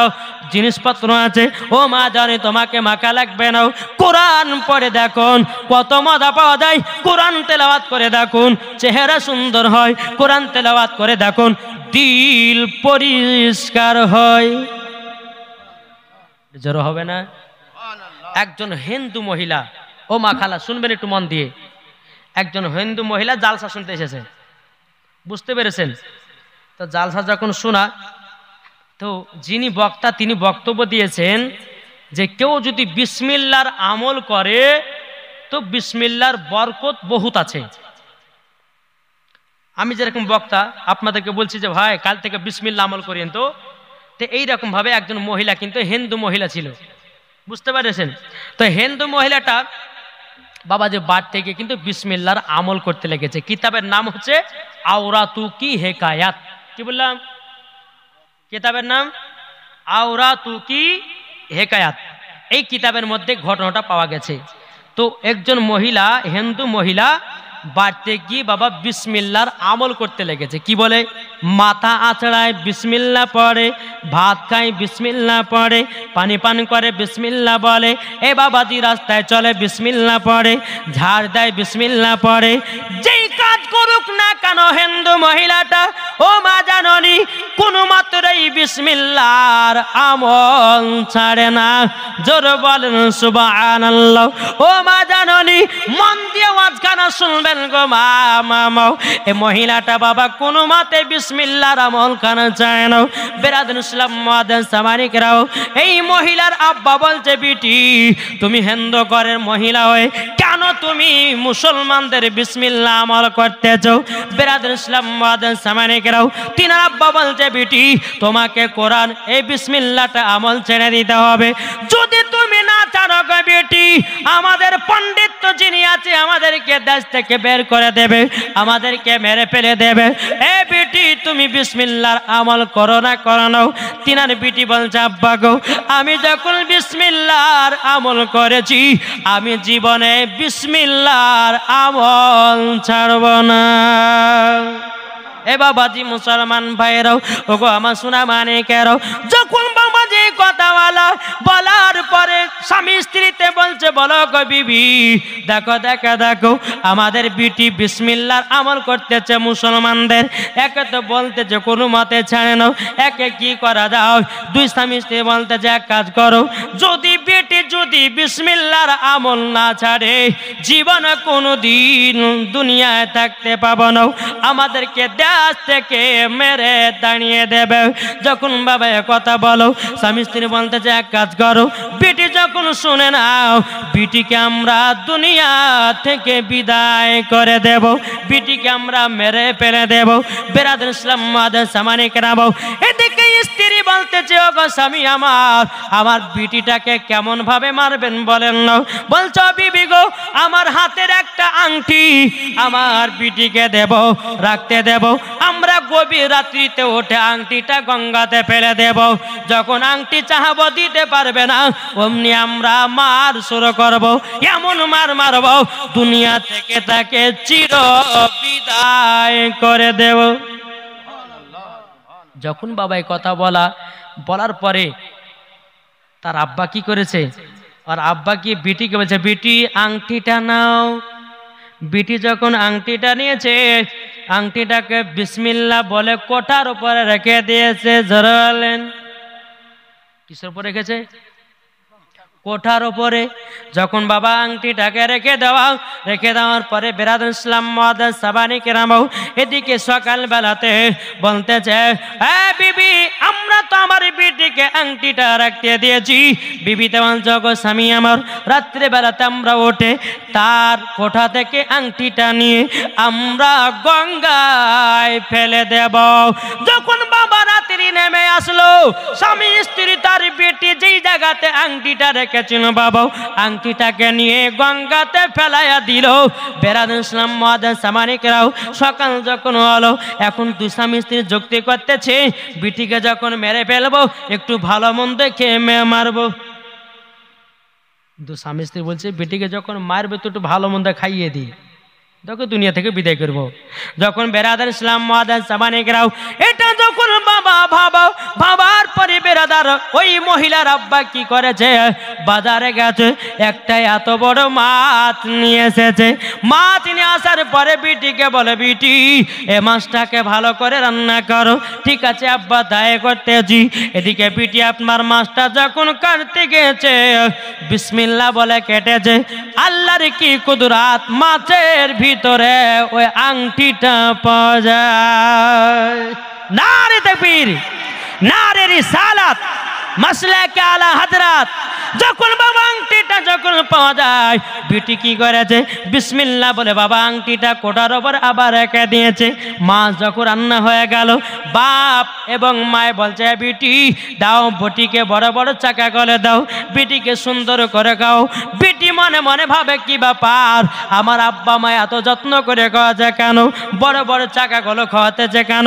জিনিসপত্র আছে, ও মা জানি তোমাকে মাখা লাগবে না। কোরআন পড়ে দেখুন কত মজা পাওয়া যায়, কোরআন তেলাওয়াত করে দেখুন চেহারা সুন্দর হয়, কোরআন তেলাওয়াত করে দেখুন দিল পরিষ্কার হয়। জোর হবে না? একজন হিন্দু মহিলা, ও মা খালা শুনবেন একটু মন দিয়ে, একজন হিন্দু মহিলা জালসা শুনতে এসেছে, বুঝতে পেরেছেন? তো জালসা যখন শোনা, তো যিনি বক্তা তিনি বক্তব্য দিয়েছেন যে কেউ যদি বিসমিল্লাহর আমল করে তো বিসমিল্লাহর বরকত বহুত আছে। আমি যেরকম বক্তা আপনাদেরকে বলছি যে ভাই কাল থেকে বিসমিল্লাহ আমল করেন, তো এইরকম ভাবে একজন মহিলা কিন্তু হিন্দু মহিলা ছিল, বুঝতে পেরেছেন? তো হিন্দু মহিলাটা বাবা যে বাড়ি থেকে কিন্তু বিসমিল্লাহর আমল করতে লেগেছে। কিতাবের নাম হচ্ছে আওরাতু কি হেকায়াত। কি বললাম? কিতাবের নাম আওরাতু কি হেকায়াত। এই কিতাবের মধ্যে ঘটনাটা পাওয়া গেছে। তো একজন মহিলা, হিন্দু মহিলা বাড়িতে গিয়ে বাবা বিসমিল্লাহর আমল করতে লেগেছে। কি বলে? মাথা আঁচড়ায় বিসমিল্লাহ পড়ে, ভাত খায় বিসমিল্লাহ পড়ে, পানি পান করে বিসমিল্লাহ বলে, এ বাবাজি রাস্তায় চলে বিসমিল্লাহ পড়ে, ঝাড় দেয় বিসমিল্লাহ পড়ে। যেই কাজ করুক না কেন হিন্দু মহিলাটা, ও মা জাননি, কোনো মাত্রই বিসমিল্লাহর আমল ছাড়ে না। জোর বলেন সুবহানাল্লাহ। ও মা জাননি, মন দিয়ে ওয়াজখানা শুনবেন গো মা। এই মহিলাটা বাবা কোনো মাতে বিসমিল্লাহর আমল খানা চায় না। বেরাদুল ইসলাম মুআজ্জিন সামানি কিরাম, এই মহিলার আব্বা বলছে, বিটি তুমি হিন্দু ঘরের মহিলা হয়ে কেন তুমি মুসলমানদের বিসমিল্লাহ আমল করতেছো? বেরাদুল ইসলাম মুআজ্জিন সামানি কিরাম, তিনার আব্বা বলছে, বিটি তোমাকে কোরআন এই বিসমিল্লাহটা আমল ছেড়ে দিতে হবে। যদি তুমি না জানো গো বেটি, আমাদের পণ্ডিত যিনি আছে আমাদেরকে দেশ থেকে বের করে দেবে, আমাদেরকে মেরে ফেলে দেবে। এ বিটি তুমি বিসমিল্লাহর আমল করো না, করো না। তিনার বিটি বলছে, আব্বা গো আমি যখন বিসমিল্লাহর আমল করেছি, আমি জীবনে বিসমিল্লাহর আমল ছাড়ব না। এ বাবাজি মুসলমান ভাইরাও, ওগো আমার সোনা মানিকেরাও, যখন বাবাজি কথা বলার পরে স্বামী স্ত্রীতে বলছে, বলো গো বিবি, দেখো দেখো দেখো আমাদের বিটি বিসমিল্লাহর আমল করতেছে মুসলমানদের। একে তো বলতেছে কোনো মতে ছাড়ে নাও, একে কি করা যাও? দুই স্বামী স্ত্রী বলতেছে এক কাজ করো, যদি বেটি যদি বিসমিল্লাহর আমল না ছাড়ে জীবনে কোনো দিন দুনিয়ায় থাকতে পাবো না, আমাদেরকে দেশ থেকে মেরে দাঁড়িয়ে দেবে। যখন বাবা কথা বলো, স্বামী স্ত্রী বলতেছে এক কাজ করো, বেটি যখন শুনে নাও, বিটিকে আমরা দুনিয়া থেকে বিদায় করে দেব, বিটিকে আমরা মেরে ফেলে দেব। বেরাদুল ইসলাম মাদার সামানি কেরাবো, এদিকে স্ত্রী বলতেছে ওগো স্বামী আমার বিটিটাকে কেমন ভাবে মারবেন বলেন না? বলছো বিবি গো, আমার হাতের একটা আংটি আমার বিটিকে দেব, রাখতে দেব, আমরা গভীর রাত্রিতে উঠে আংটিটা গঙ্গাতে ফেলে দেব, যখন আংটি চাহাবো দিতে পারবে না অমনি আমরা মার শুরু করব, এমন মার মারব দুনিয়া থেকে তাকে চির বিদায় করে দেব। যখন বাবা এই কথা বলার পরে তার আব্বা কি করেছে, আর আব্বা কি বিটিকে বলছে, বিটি আংটিটা নাও। বিটি যখন আংটিটা নিয়েছে, আংটিটাকে বিসমিল্লাহ বলে কোঠার উপরে রেখে দিয়েছে। জোরে বলেন, কিসের উপরে রেখেছে? কোঠার উপরে। যখন বাবা আংটিটাকে রেখে দেওয়ার পরে বেরাদুল ইসলাম মাদার সাবানি কেরামও এদিকে সকাল বেলাতে বলতেছে, হ্যাঁ বিবি, আমরা তো আমার বিটিকে আংটিটা রাখতে দিয়েছি। বিবি তেমন জগ স্বামী আমার, রাত্রে বেলাতে আমরা উঠে তার কোঠা থেকে আংটিটা নিয়ে আমরা গঙ্গায় ফেলে দেব। যখন বাবা রাত্রি নেমে আসলো, স্বামী স্ত্রী তার বেটি যেই জায়গাতে আংটিটা রেখেছিল বাবা, আংটিটাকে নিয়ে গঙ্গাতে ফেলাইয়া দিল। বেরাদুল ইসলাম মাদার সামানিকরাও, সকাল যখন হলো, এখন দুই স্বামী স্ত্রী যুক্তি করতেছে, বিটিকে যখন মেরে ফেলবো একটু ভালো মন্দ খেয়ে মারবো। দু স্বামী স্ত্রী বলছে, বিটিকে যখন মারবে তো একটু ভালো মন্দ খাইয়ে দিই, দেখো দুনিয়া থেকে বিদায় করব। যখন বেরাদার ইসলাম মাদার সাবানিকরাও এটা যখন বাবা ভাবার পরে বেরাদার ওই মহিলার আব্বা কি করেছে, বাজারে গেছে, একটা এত বড় মাছ নিয়ে এসেছে। মাছ নিয়ে আসার পরে বিটিকে বলে, বিটি এ মাছটাকে ভালো করে রান্না করো। ঠিক আছে আব্বা, তাই করতেছি। এদিকে বিটি আপনার মাছটা যখন কাটতে গেছে, বিসমিল্লাহ বলে কেটেছে। আল্লাহর কি কুদরত, মাছের ভিতরে ওই আংটিটা পাওয়া যায়। নারে তাকবীর, নারে রিসালাত, মাসলাকে আলা হযরত। যখন বাবা আংটিটা যখন পাওয়া যায়, বিটি কি করেছে, বিসমিল্লাহ বলে বাবা আংটিটা কোটার ওপর আবার রেখে দিয়েছে। মাছ যখন রান্না হয়ে গেল, বাপ এবং মায় বলছে, বিটি দাও, বটিকে বড় বড় চাকা করে দাও, বিটিকে সুন্দর করে খাও। বিটি মনে মনে ভাবে, কি ব্যাপার, আমার আব্বা মা এত যত্ন করে খাওয়াছে কেন, বড় বড় চাকাগুলো খাওয়াতেছে কেন?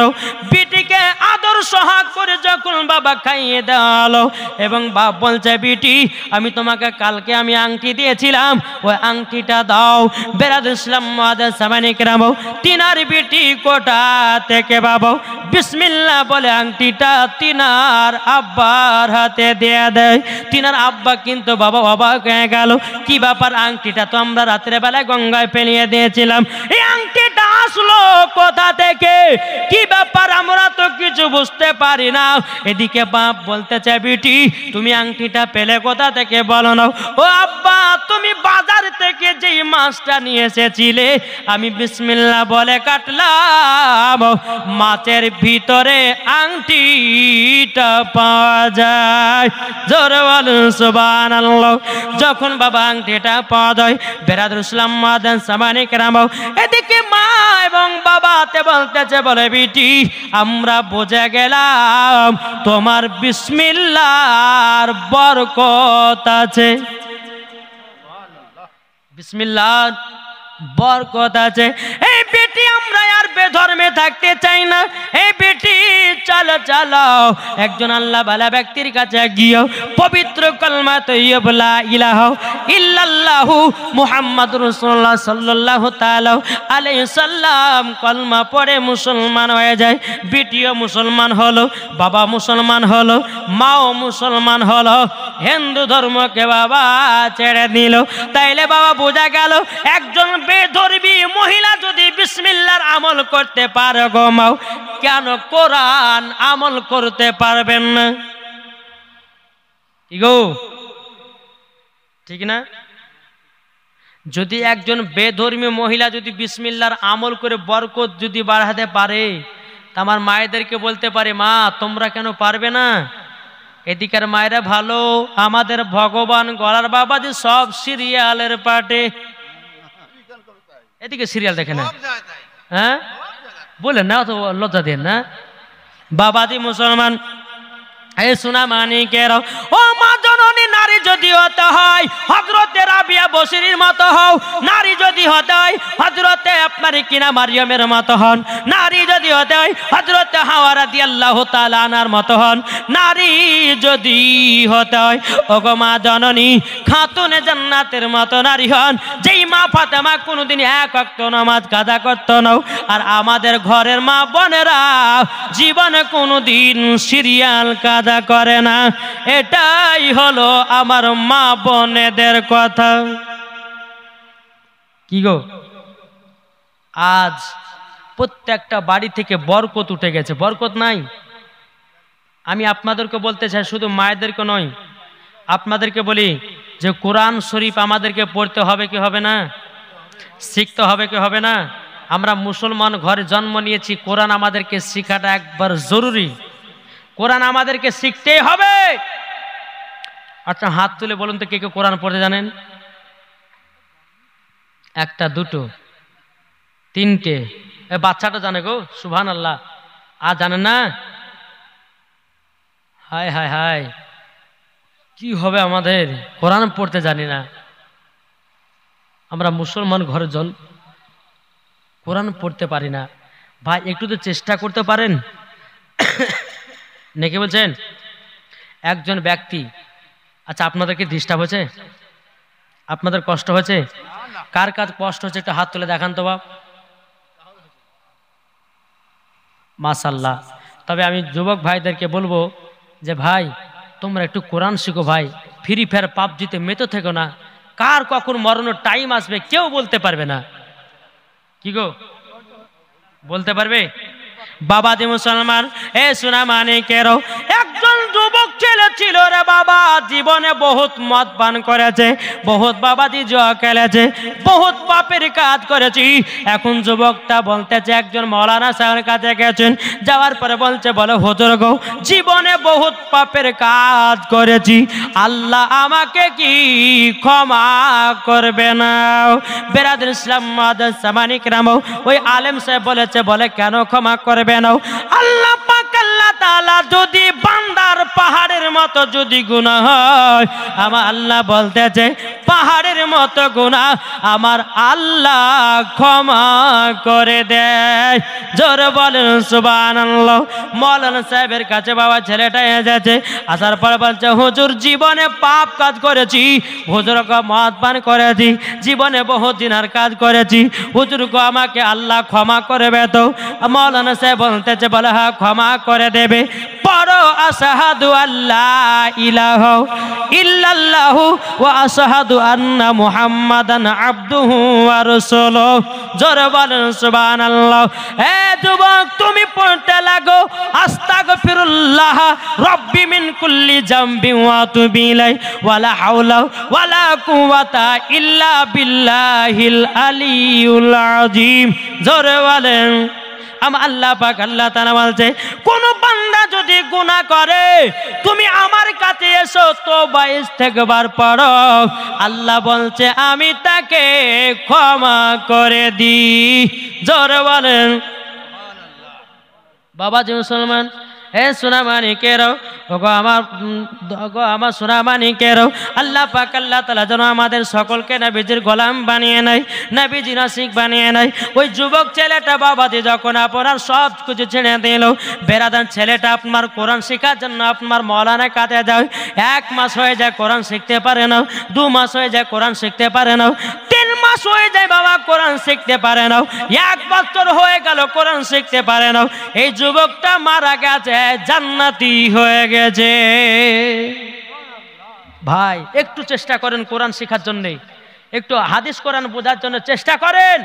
বিটিকে আদর সোহাগ করে যখন বাবা খাইয়ে দেওয়ালো, এবং বাপ বলছে, বিটি আমি তোমাকে কালকে আমি আংটি দিয়েছিলাম, ওই আংটিটা দাও। বেরাদুল ইসলাম মাদার সাবানিকরামও তিনার বিটি কোটা থেকে বাবা বিসমিল্লাহ বলে আংটিটা তিনার আব্বার হাতে দিয়ে দেয়। তিনার আব্বা কিন্তু বাবা অবাক হয়ে গেল, কি ব্যাপার, আংটিটা তো আমরা রাত্রে বেলায় গঙ্গায় ফেলিয়ে দিয়েছিলাম, এই আংটিটা আসলো কোথা থেকে, কি ব্যাপার, আমরা তো কিছু বুঝতে পারি না। এদিকে বাপ বলতেছে, বিটি তুমি আংটিটা পেলে কোথা থেকে বলো না? ও আব্বা, তুমি বাজার থেকে যেই মাছটা নিয়ে এসেছিলে, আমি বিসমিল্লাহ বলে কাটলাম, মাছের ভিতরে আংটিটা পাওয়া যায়। জোরে বলুন সুবহানাল্লাহ। যখন বাবা আংটিটা পাওয়া যায়, বেরাদুল ইসলাম মাদার সাবানিকরামও এদিকে মা এবং বাবাতে বলতেছে, বলে বিটি আমরা বুঝে গেলাম তোমার বিসমিল্লাহর বরকত আছে। বিসমিল্লাহ বরকত আছে। এই বেটি আমরা আর বেধর্মে থাকতে চাই না। এই বেটি চলো চলো একজন আল্লাহ বালা ব্যক্তির কাছে গিয়ে পবিত্র কলমা তৈয়ব লা ইলাহা ইল্লাল্লাহু মুহাম্মাদুর রাসূলুল্লাহ সাল্লাল্লাহু তাআলা আলাইহি সাল্লাম কলমা পড়ে মুসলমান হয়ে যায়। বেটিও মুসলমান হলো, বাবা মুসলমান হলো, মাও মুসলমান হলো, হিন্দু ধর্মকে বাবা ছেড়ে দিল। তাইলে বাবা বোঝা গেল একজন বেধর্মী মহিলা যদি বিসমিল্লাহর আমল করতে পারে গো মাও, কেন কোরআন আমল করতে পারবেন না? কি গো, ঠিক না? যদি একজন বেধর্মী মহিলা যদি বিসমিল্লাহর আমল করে বরকত যদি বাড়াতে পারে, তা আমার মায়েদেরকে বলতে পারে মা তোমরা কেন পারবে না? এদিকের মায়েরা ভালো, আমাদের ভগবান গলার বাবাজি সব সিরিয়ালের পাটে, এদিকে সিরিয়াল দেখে না, হ্যাঁ বলেন না তো লজ্জা দেন না। বাবাজি মুসলমান এই সোনা মানিকের ও মা জননী, নারী যদি হতে হয় হযরতে রাবিয়া বসরির মতো হও, নারী যদি হতে হয় হযরতে আপনার কিনা মারিয়ামের মতো হন, নারী যদি হতে হয় হযরতে হাওয়া রাদিয়াল্লাহু তাআলা আনহার মতো হন, নারী যদি হতে হয় ওগো মা জননী খাতুনে জান্নাতের মতো নারী হন, যেই মা ফাতেমা কোনোদিন এক ওয়াক্ত নামাজ কাজা করতো না, আর আমাদের ঘরের মা বোনেরা জীবনে কোনোদিন সিরিয়াল কাজা করে না। এটাই হলো আমার মা বোনেদের কথা। কি গো, আজ প্রত্যেকটা বাড়ি থেকে বরকত উঠে গেছে, বরকত নাই। আমি আপনাদেরকে বলতে চাই, শুধু মায়েদেরকে নয়, আপনাদেরকে বলি যে কোরআন শরীফ আমাদেরকে পড়তে হবে কি হবে না? শিখতে হবে কি হবে না? আমরা মুসলমান ঘরে জন্ম নিয়েছি, কোরআন আমাদেরকে শিখাটা একবার জরুরি। কোরআন আমাদেরকে শিখতেই হবে। আচ্ছা হাত তুলে বলুন তো কে কে কোরআন পড়তে জানেন? একটা, দুটো, তিনটে। বাচ্চাটা জানে গো, সুবহানাল্লাহ। আর জানেন না? হায় হায় হায়, কি হবে আমাদের, কোরআন পড়তে জানি না। আমরা মুসলমান ঘরে কোরআন পড়তে পারি না। ভাই একটু তো চেষ্টা করতে পারেন নাকি বলছেন? একজন ব্যক্তি, আচ্ছা আপনাদেরকে ডিস্টার্ব হয়েছে? আপনাদের কষ্ট হয়েছে? কার কার কষ্ট হচ্ছে একটু হাত তুলে দেখান তো বাপ। মাশাআল্লাহ। তবে আমি যুবক ভাইদেরকে বলবো যে ভাই তোমরা একটু কোরআন শিখো ভাই, ফ্রি ফায়ার পাবজিতে মেতে থেকো না। কার কখন মরণের টাইম আসবে কেউ বলতে পারবে না। কি গো, বলতে পারবে? বাবাজি মুসলমান এ সোনা মানিকেরও একজন যুবক ছেলে ছিল রে বাবা, জীবনে বহুত মদ পান করেছে, বহুত বাবাজি জুয়া খেলেছে, বহুত পাপের কাজ করেছি। এখন যুবকটা বলতেছে একজন মৌলানা সাহেবের কাছে গেছেন, যাওয়ার পরে বলছে বলে হুজুর গো জীবনে বহুত পাপের কাজ করেছি, আল্লাহ আমাকে কি ক্ষমা করবে না? বেরাদর ইসলাম মাদার সামানিকরাম ওই আলেম সাহেব বলেছে বলে কেন ক্ষমা করবে না? আল্লাহ পাক আল্লাহ তাআলা যদি বান্দার পাহাড়ের মতো যদি গুনাহ হয়, আমার আল্লাহ বলতেছে পাহাড়ের মতো গুনাহ আমার আল্লাহ ক্ষমা করে দেয়। জোরে বলেন সুবহানাল্লাহ। মাওলানা সাহেবের কাছে বাবা ছেলেটা এসেছে, আসার পর বলছে হুজুর জীবনে পাপ কাজ করেছি, হুজুর গো মদ পান করেছি, জীবনে বহুত জিনার কাজ করেছি, হুজুর গো আমাকে আল্লাহ ক্ষমা করবে তো? মাওলানা সাহেব বলতেছে বলে হ্যাঁ ক্ষমা করে দেবে। পড়ো আশহাদু আল্লাহ ইলাহা ইল্লাল্লাহু ওয়া আশহাদু আন্না মুহাম্মাদান আবদুহু ওয়া রাসূলুহু। জোরে বলেন সুবহানাল্লাহ। এ যুবক তুমি পড়তে লাগো আস্তাগফিরুল্লাহ রাব্বি মিন কুল্লি জামবি ওয়া আতুবু ইলাই ওয়ালা হাওলা ওয়ালা কুওয়াতা ইল্লা বিল্লাহিল আলিয়্যুল আযীম। জোরে বলেন। আমার আল্লাহ পাক আল্লাহ তাআলা বলছে কোন বান্দা যদি গুনাহ করে তুমি আমার কাছে এসো, তওবা ইস্তেগফার পড়ো, আল্লাহ বলছে আমি তাকে ক্ষমা করে দিই। জোরে বলেন সুবহানাল্লাহ। বাবাজি মুসলমান এ সোনা মানিকেরাও ওগো আমার সোনামানিকের আল্লাহ পাক আল্লাহ তাআলা যেন আমাদের সকলকে নবীজির গোলাম বানিয়ে নেয়, নবীজির আশিক বানিয়ে নেয়। ওই যুবক ছেলেটা বাবাজি যখন আপনার সব কিছু ছেড়ে দিল, বেরাদান ছেলেটা আপনার কোরআন শেখার জন্য আপনার মৌলানা কাছে যায়। 1 মাস হয়ে যায় কোরআন শিখতে পারে না, 2 মাস হয়ে যায় কোরআন শিখতে পারে না, 3 মাস হয়ে যায় বাবা কোরআন শিখতে পারে না, 1 বছর হয়ে গেল কোরআন শিখতে পারে না। এই যুবকটা মারা গেছে, জান্নাতি হয়ে গেছে। ভাই একটু চেষ্টা করেন কোরআন শেখার জন্য, একটু হাদিস কোরআন বোঝার জন্য চেষ্টা করেন,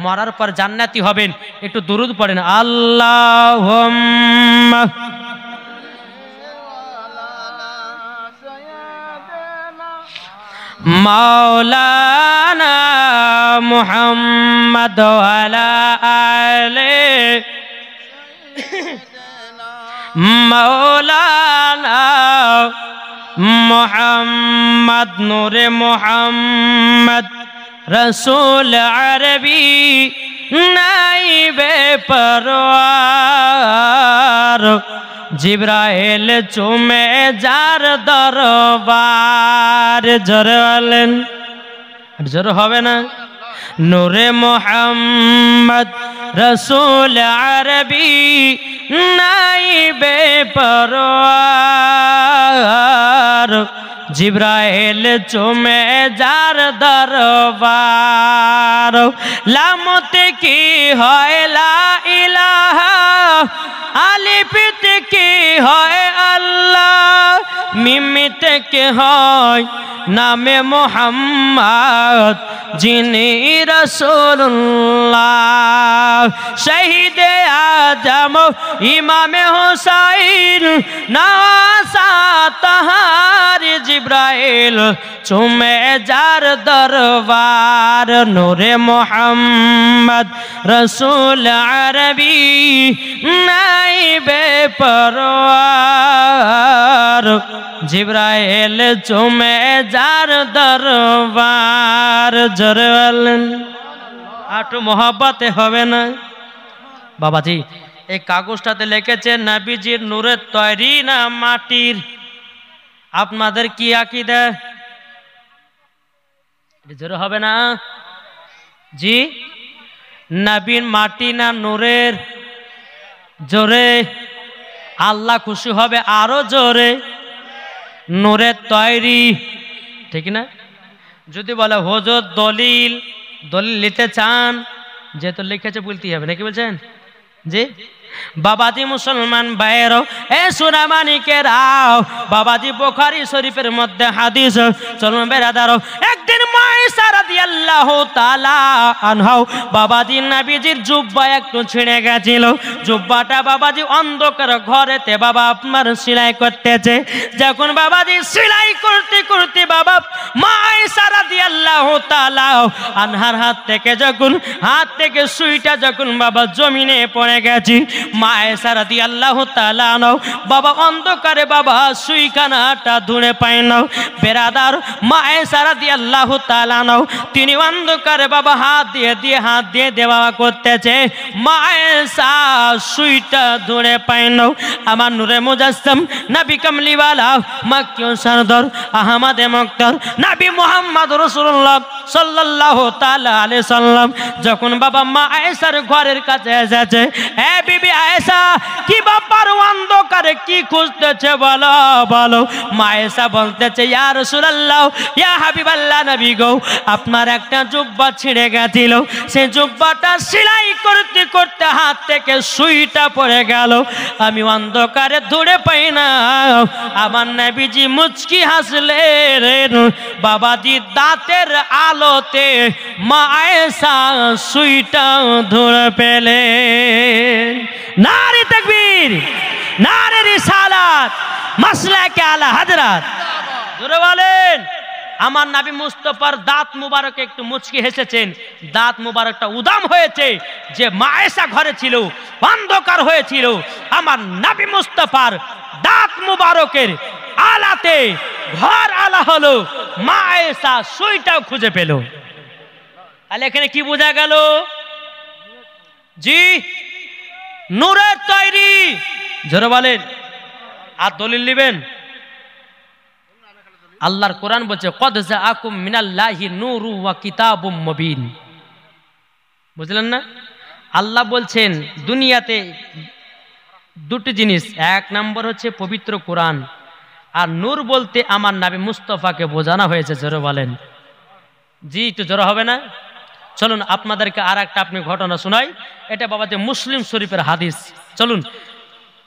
মরার পর জান্নাতি হবেন। একটু দুরূদ পড়েন, আল্লাহুম্মা মাওলানা মুহাম্মদ ওয়ালা আলে মাওলানা মুহাম্মদ নূরে মুহাম্মদ রসুল আরবি নাইবে পরওয়ার জিব্রাইল চুমে যার দরবার। জোরে বলেন, জোরে হবে না? নূরে মুহাম্মদ রসুল আরবি নাইবে পরওয়ার জিব্রাইল চুমে যার দরবার। লামতে কি হয় লা ইলাহা, আলিফতে কি হয় আল্লাহ, মিমিতে কি হয় নামে মুহাম্মদ যিনি রাসূলুল্লাহ। শহীদে আজম ইমামে হুসাইন নওয়াসা তাহার জিব্রাইল চুমে যার দরবার। নূরে মুহাম্মদ রসুল আরবি নাইবে পরওয়ার জিব্রাইল চুমে যার দরবার। জোরে বলেন, আটু মোহাব্বতে হবে না? বাবাজি এই কাগজটাতে লিখেছে নবীজির নূরের তৈরি না মাটির? আপনাদের কি আকীদা? জোরে হবে না? জি, নবীর মাটি না নূরের? জোরে, আল্লাহ খুশি হবে আরো জোরে। নূরের তৈরি, ঠিক না? যদি বলে হুজুর দলিল নিতে চান, যেহেতু লিখেছে বলতেই হবে, নাকি বলছেন? জি বাবাজি মুসলমান ভাইয়েরও এ সোনামানিকেরাও, বাবাজি বুখারী শরীফের মধ্যে হাদিস, চলুন বেরাদারও, একদিন মায়েশা রাদিয়াল্লাহু তাআলা আনহা বাবাজি নবীজির জুব্বা একটু ছিঁড়ে গেছিল। জুব্বাটা বাবাজি অন্ধকার ঘরেতে বাবা আপনার সেলাই করতেছে। যখন বাবাজি সেলাই করতে করতে বাবা মায়েশা রাদিয়াল্লাহু তাআলা আনহার হাত থেকে সুইটা যখন বাবা জমিনে পড়ে গেছে, মায়েশা রাদিয়াল্লাহু তাআলা আনহা বাবা অন্ধকারে বাবা সুইখানাটা ধরে পায় না। বেরাদার মায়েশা রাদিয়াল্লাহু তাআলা আনহা তিনি অন্ধকারে বাবা হাত দিয়ে দেওয়া করতেছে, মায়েশা সুইটা ধরে পায় না। আমার নূরে মুজাসসাম নবী কামলিওয়ালা মক্কি সরদার আহমদে মুক্তার নবী মুহাম্মদ রাসূলুল্লাহ সাল্লাল্লাহু তাআলা আলাইহি সাল্লাম যখন বাবা মায়েশার ঘরের কাছে এসেছে, এ বিবি আয়েশা কি ব্যাপার, অন্ধকারে কি খুঁজতেছে বলো বলো। মায়েশা বলতেছে, ইয়া রাসূলুল্লাহ, ইয়া হাবিবাল্লাহ নবী গো, আপনার একটা জুব্বা ছিঁড়ে গেছিল, সেই জুব্বাটা সেলাই করতে করতে হাত থেকে সুইটা পড়ে গেল, আমি অন্ধকারে ধরে পাই না। আমার নবীজি মুচকি হাসলেন, বাবাজি দাঁতের আলোতে মায়েশা সুইটা ধরে পেলেন। নারে তাকবীর, নারে রিসালাত, মাসলাকে আলা হযরত। জোরে বলেন। আমার নবী মুস্তাফার দাঁত মুবারক একটু মুচকি হেসেছেন, দাঁত মুবারকটা উদাম হয়েছে। যে মায়েশা ঘরে ছিল, অন্ধকার হয়েছিল, আমার নবী মুস্তাফার দাঁত মুবারকের আলাতে ঘর আলা হলো, মায়েশা সুইটাও খুঁজে পেল। তাহলে এখানে কি বোঝা গেল? জি নূরের তৈরি। জোরে বলেন। আর দলিল নেবেন? আল্লাহর কোরআন বলছে কদ জাআকুম মিনাল্লাহি নূরু ওয়া কিতাবুম মুবিন। বুঝলেন না? আল্লাহ বলছেন দুনিয়াতে দুটি জিনিস, এক নম্বর হচ্ছে পবিত্র কোরআন, আর নূর বলতে আমার নবী মুস্তাফাকে বোঝানো হয়েছে। জোরে বলেন জি, তো জোরে হবে না? চলুন আপনাদেরকে আর একটা আপনি ঘটনা শোনাই। এটা বাবাজি মুসলিম শরীফের হাদিস। চলুন,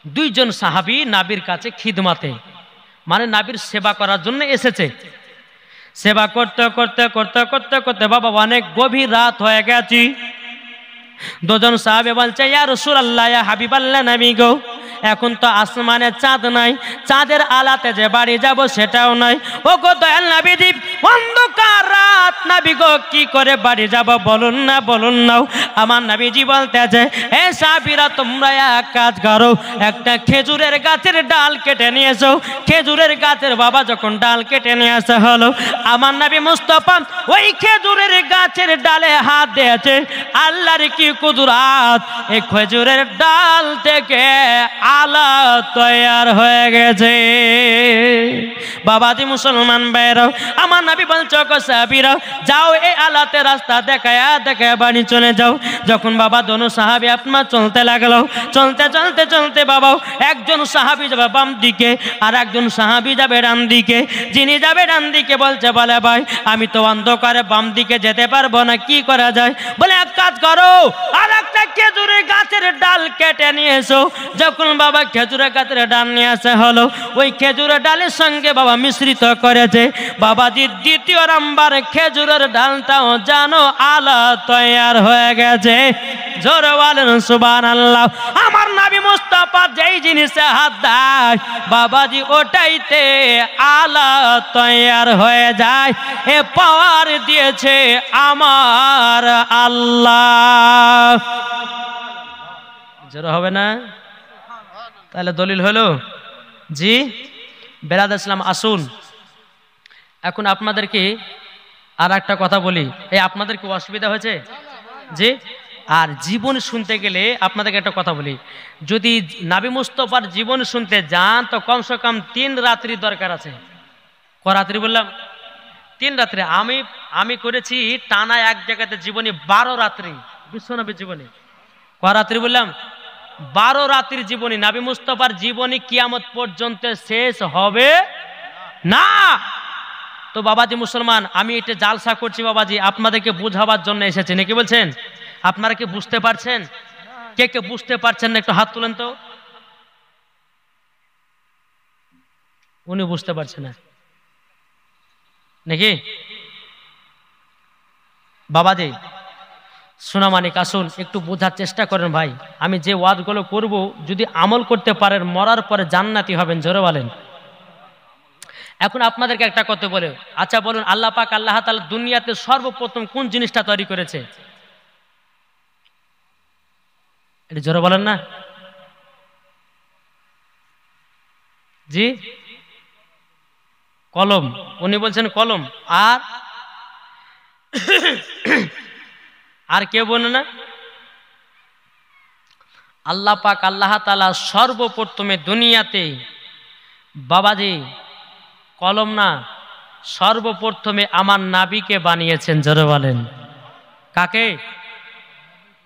দুইজন সাহাবী নবীর কাছে খিদমাতে, মানে নবীর সেবা করার জন্য এসেছে। সেবা করতে করতে করতে করতে করতে বাবা অনেক গভীর রাত হয়ে গেছে। দুজন সাহাবী বলছে ইয়া রাসূলুল্লাহ, ইয়া হাবিবাল্লাহ, নবী গো, এখন তো আসমানে চাঁদ নাই, চাঁদের আলাতে যে বাড়ি যাব সেটাও নাই। ও গো দয়াল নবীজি, অন্ধকার রাত, নবী গো কি করে বাড়ি যাব বলুন না, বলুন না। আমার নবীজি বলতেছে এ সাহাবীরা, তোমরা এক কাজ করো, একটা খেজুরের গাছের ডাল কেটে নিয়ে এসো। খেজুরের গাছের বাবা যখন ডাল কেটে নিয়ে আসা হলো, আমার নবী মুস্তাফা ওই খেজুরের গাছের ডালে হাত দিয়েছে। আল্লাহর কি কুদরত, এই খেজুরের ডাল থেকে আলা তৈয়ার হয়ে গেছে। বাবাজি মুসলমান ভাইরাও, আমার নবী বলছে গো সাহাবীরা, যাও এই আলাতে রাস্তা দেখায় দেখায় বাড়ি চলে যাও। যখন বাবা দোনো সাহাবী আপনার চলতে লাগলো, চলতে চলতে চলতে বাবা একজন সাহাবী যাবে বাম দিকে আর একজন সাহাবী যাবে ডান দিকে। যিনি যাবে ডান দিকে বলছে বলে ভাই আমি তো অন্ধকারে বাম দিকে যেতে পারবো না, কি করা যায়? বলে এক কাজ করো, আর একটা খেজুরের গাছের ডাল কেটে নিয়ে এসো। যখন বাবা খেজুরের গাছের ডাল নিয়ে আসা হলো, ওই খেজুরের ডালের সঙ্গে বাবা মিশ্রিত করেছে। বাবাজি দ্বিতীয় নাম্বার খেজুরের ডালটাও জানো আলা তৈয়ার হয়ে গেছে। জোরে বলেন সুবহানাল্লাহ। আমার নবী মুস্তাফা যেই জিনিসে হাত দেয় বাবাজি ওটাইতে আলা তৈয়ার হয়ে যায়। এ পাওয়ার দিয়েছে আমার আল্লাহ। জোরে হবে না? তাহলে দলিল হলো জি। বেরাদার ইসলাম আসুন, এখন আপনাদেরকে আর একটা কথা বলি। এই আপনাদের কি অসুবিধা হয়েছে জি? আর জীবন শুনতে গেলে আপনাদেরকে একটা কথা বলি, যদি নবী মুস্তাফার জীবন শুনতে যান তো কমসে কম 3 রাত্রি দরকার আছে। ক রাত্রি বললাম? 3 রাত্রি। আমি করেছি টানা এক জায়গাতে জীবনী 12 রাত্রি বিশ্বনবীর জীবনী। ক রাত্রি বললাম? 12 রাত্রির জীবনী। নবী মুস্তাফার জীবনী কিয়ামত পর্যন্ত শেষ হবে না। তো বাবাজি মুসলমান, আমি এটা জালসা করছি বাবাজি আপনাদেরকে বুঝাবার জন্য এসেছি, নাকি বলছেন? আপনারা কি বুঝতে পারছেন? কে কে বুঝতে পারছেন না একটু হাত তুলেন তো। উনি বুঝতে পারছেন না নাকি? বাবাজি সোনামানিক আসুন, একটু বোঝার চেষ্টা করেন ভাই। আমি যে ওয়াজগুলো করব যদি আমল করতে পারেন মরার পরে জান্নাতি হবেন। জোরে বলেন। এখন আপনাদেরকে একটা কথা বলে, আচ্ছা বলুন, আল্লাহ পাক আল্লাহ তাআলা দুনিয়াতে সর্বপ্রথম কোন জিনিসটা তৈরি করেছে? এটা জোরে বলেন না জি। কলম। উনি বলছেন কলম। আর কেউ বলে না? আল্লাহ পাক আল্লাহ তাআলা সর্বপ্রথমে দুনিয়াতে বাবাজি কলম না, সর্বপ্রথমে আমার নাবিকে বানিয়েছেন। জোরে বলেন। কাকে?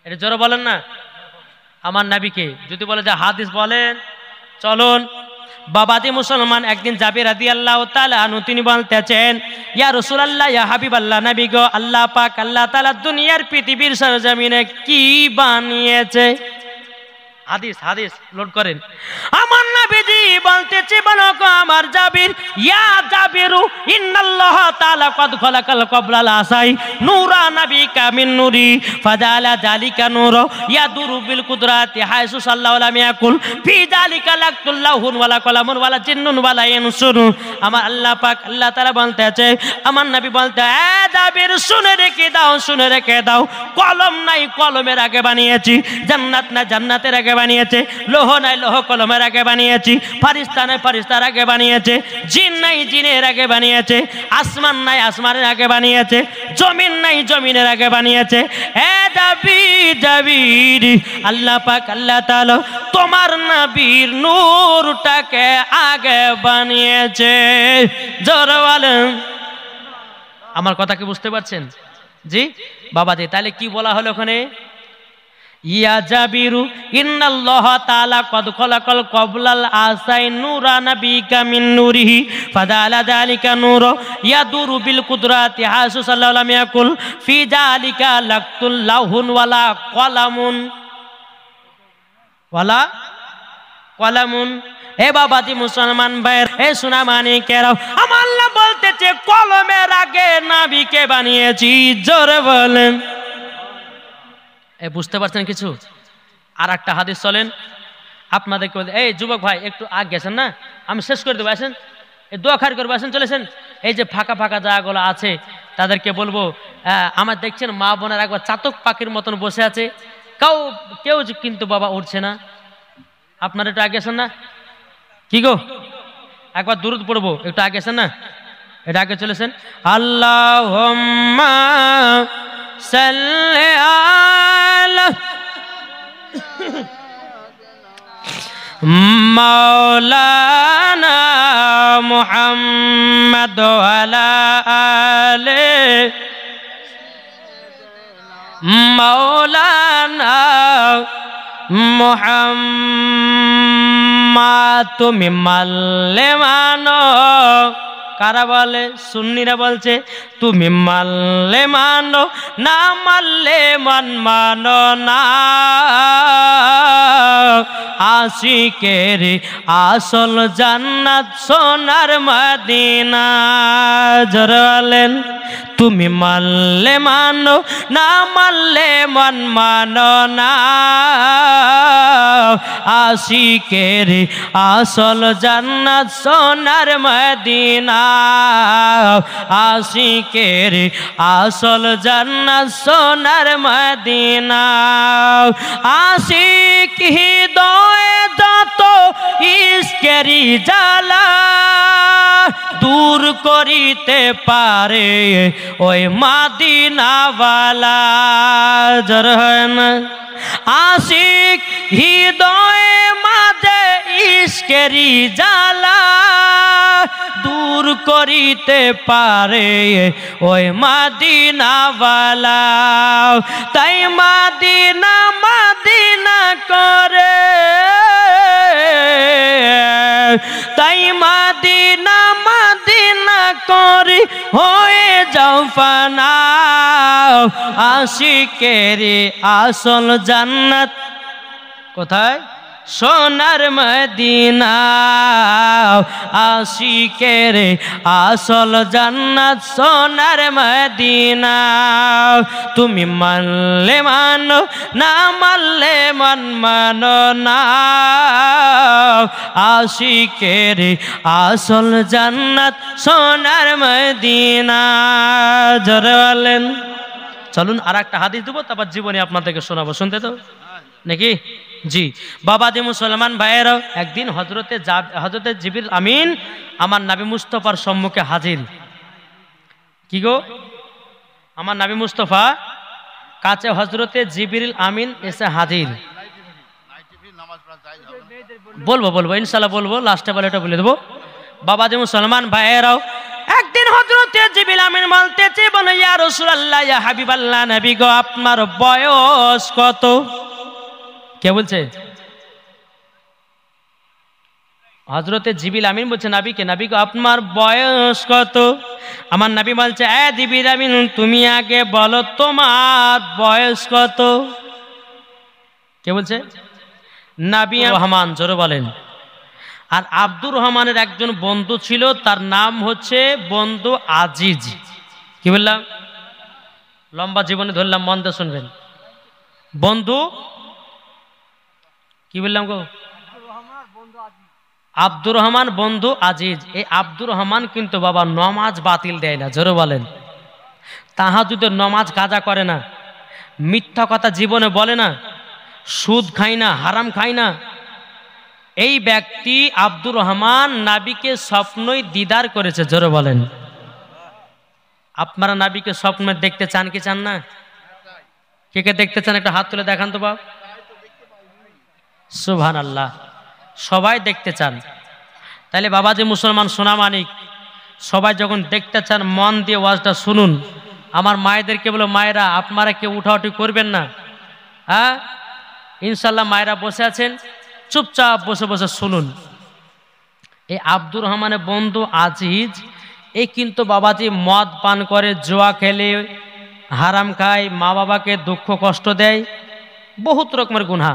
এটা জোরে বলেন না। আমার নাবিকে। যদি বলে যে হাদিস বলেন, চলুন বাবাজি মুসলমান। একদিন জাবির রাদিয়াল্লাহু তাআলা আনহু তিনি বলতেছেন ইয়া রাসূলুল্লাহ, ইয়া হাবিবাল্লাহ, নবী গো, আল্লাহ পাক আল্লাহ তাআলা দুনিয়ার পৃথিবীর সরজমিনে কি বানিয়েছে? হাদিস লোড করেন। আমার নবীজি বলতেছে, বলো গো আমার জাবির, ইয়া জাবিরু ইন্নাল্লাহ তাআলা কদ খলাকাল কবলাল আসাই নূরা নাবিকা মিন নূরি ফাজালা জালিকা নূর ইয়াদুরু বিল কুদরাতি হাইসু সাল্লাল্লাহু আলাইহি ইয়াকুল ফি জালিকা লাকুল্লাহুন ওয়ালা কলামুন ওয়ালা জিন্নুন ওয়ালা ইনসুন। আমার আল্লাহ পাক আল্লাহ তাআলা বলতেছে, আমার নবী বলতে, এ জাবির শুনে রেখে দাও, শুনে রেখে দাও। কলম নাই, কলমের আগে বানিয়েছি। জান্নাত না, জান্নাতের আগে বানিয়েছে। লোহ নাই, লোহ কলমের আগে বানিয়েছি। ফারিস্তা নাই ফারিস্তার আগে বানিয়েছে, জিন নাই জিনের আগে বানিয়েছে, আসমান নাই আসমানের আগে বানিয়েছে, জমিন নাই জমিনের আগে বানিয়েছে। এ জাবির আল্লাহ পাক আল্লাহ তাআলা তোমার নবীর নূরটাকে আগে বানিয়েছে। জোরে বলেন। আমার কথা কি বুঝতে পারছেন? জি বাবাজি, তাহলে কি বলা হলো ওখানে? ইয়া জাবিরু ইন্নাল্লাহ তাআলা কদ খলাকাল ক্বাবলাল আসাই নূরা নাবিকা মিন নূরিহি ফাদালা যালিকা নূর ইয়াদুরু বিল কুদরাতি হাসু সাল্লাল্লাহু আলাইহি ইয়াকুল ফি যালিকা লাকতুল লাহুন ওয়ালা কলামুন ওয়ালা কলামুন। হে বাবাজি মুসলমান ভাইয়ের, হে সোনা মানিকেরাও, আমার আল্লাহ বলতেছে কলমের আগে নবীকে বানিয়েছি। জোরে বলেন। বুঝতে পারছেন কিছু? আর একটা হাদিস চলেন আপনাদেরকে। এই যুবক ভাই একটু আগে গেছেন না, আমি শেষ করে দেবো, আসেন এই দোয়া খার করবো, আসেন চলেছেন। এই যে ফাঁকা ফাঁকা জায়গাগুলো আছে তাদেরকে বলবো, আমার দেখছেন মা বোনের একবার চাতক পাখির মতন বসে আছে, কেউ কিন্তু বাবা উঠছে না। আপনারা একটু আগে আসেন না, কি গো একবার দুরূদ পড়বো, একটু আগে আসেন না, এটা আগে চলেছেন। আল্লাহুম্মা সাল্লি আলা মাওলানা মুহাম্মদ ওয়ালা আলে মাওলানা মুহাম্মদ। তুমি মানলে মানো, কারা বলে? সুন্নিরা বলছে তুমি মানলে মানো, না মানলে মানো না। আশিকের আসল জান্নাত সোনার মদিনা। জোরে বলেন। তুমি মানলে মানো, না মানলে মানো না। আশিকের আসল জান্নাত সোনার মদিনা। আশিকের আসল জান্নাত সোনার মদিনা। আশিক হৃদয়ে যত ইশকেরি জ্বালা দূর করিতে পারে ওই মদিনাওয়ালা। জরহন আশিক হৃদয়ে মাঝে ইশকেরি জ্বালা দূর করিতে পারে ওই মদিনাওয়ালা। তাই মদিনা মদিনা করে, তাই মদিনা মদিনা করে হয়ে যাও ফানা। আশিকের আসল জান্নাত কোথায়? সোনার মদিনা। আশিকের আসল জান্নাত সোনার মদিনা। তুমি মানলে মানো, না মানলে মানো না। আশিকের আসল জান্নাত সোনার মদিনা। জোরে বলেন। চলুন আর একটা হাদিস দেবো, তারপর জীবনে আপনাদেরকে শোনাবো, শুনতে তো নাকি? জি বাবাজি মুসলমান ভাইয়েরাও, একদিন হজরতে জিবরিল আমিন আমার নবী মুস্তফার সম্মুখে হাজির। কি গো? আমার নবী মুস্তফা কাছে হজরতে জিবরিল আমিন এসে হাজির। বলবো ইনশাল্লাহ বলবো, লাস্টে বলে এটা বলে দেবো। বাবাজি মুসলমান ভাইয়েরাও, একদিন হযরতে জিবরিল আমিন বলতেছে, বলে ইয়া রাসূলুল্লাহ ইয়া হাবিবাল্লাহ, নবী গো আপনার বয়স কত? কে বলছে? হযরতে জিবরিল আমিন বলছে নবীকে, নবী গো আপনার বয়স কত? আমার নবী বলছে, এ জিবরিল আমিন তুমি আগে বলো তোমার বয়স কত? কে বলছে? নবী রহমান, জোরে বলেন। আর আব্দুর রহমানের একজন বন্ধু ছিল, তার নাম হচ্ছে বন্ধু আজিজ। কি বললাম? লম্বা জীবনে ধরলাম, মন দিয়ে শুনবেন। বন্ধু কি বললাম গো? আব্দুর রহমান বন্ধু আজিজ। এই আব্দুর রহমান কিন্তু বাবা নমাজ বাতিল দেয় না, জোরে বলেন। তাহাজ্জুদের নমাজ কাজা করে না, মিথ্যা কথা জীবনে বলে না, সুদ খায় না, হারাম খায় না। এই ব্যক্তি আব্দুর রহমান নাবিকে স্বপ্নই দিদার করেছে। জোরে বলেন, আপনারা নাবিকে স্বপ্ন দেখতে চান কি চান না? কে কে দেখতে চান একটা হাত তুলে দেখান তো বাপ। সুবহানাল্লাহ, সবাই দেখতে চান। তাহলে বাবাজি মুসলমান সোনামানিক, সবাই যখন দেখতে চান মন দিয়ে ওয়াজটা শুনুন। আমার মায়েদেরকে বলো, মায়েরা আপনারা কেউ উঠাউঠি করবেন না, হ্যাঁ ইনশাল্লাহ। মায়েরা বসে আছেন, চুপচাপ বসে বসে শুনুন। এই আব্দুর রহমানের বন্ধু আজিজ, এই কিন্তু বাবাজি মদ পান করে, জুয়া খেলে, হারাম খায়, মা বাবাকে দুঃখ কষ্ট দেয়, বহুত রকমের গুনাহ।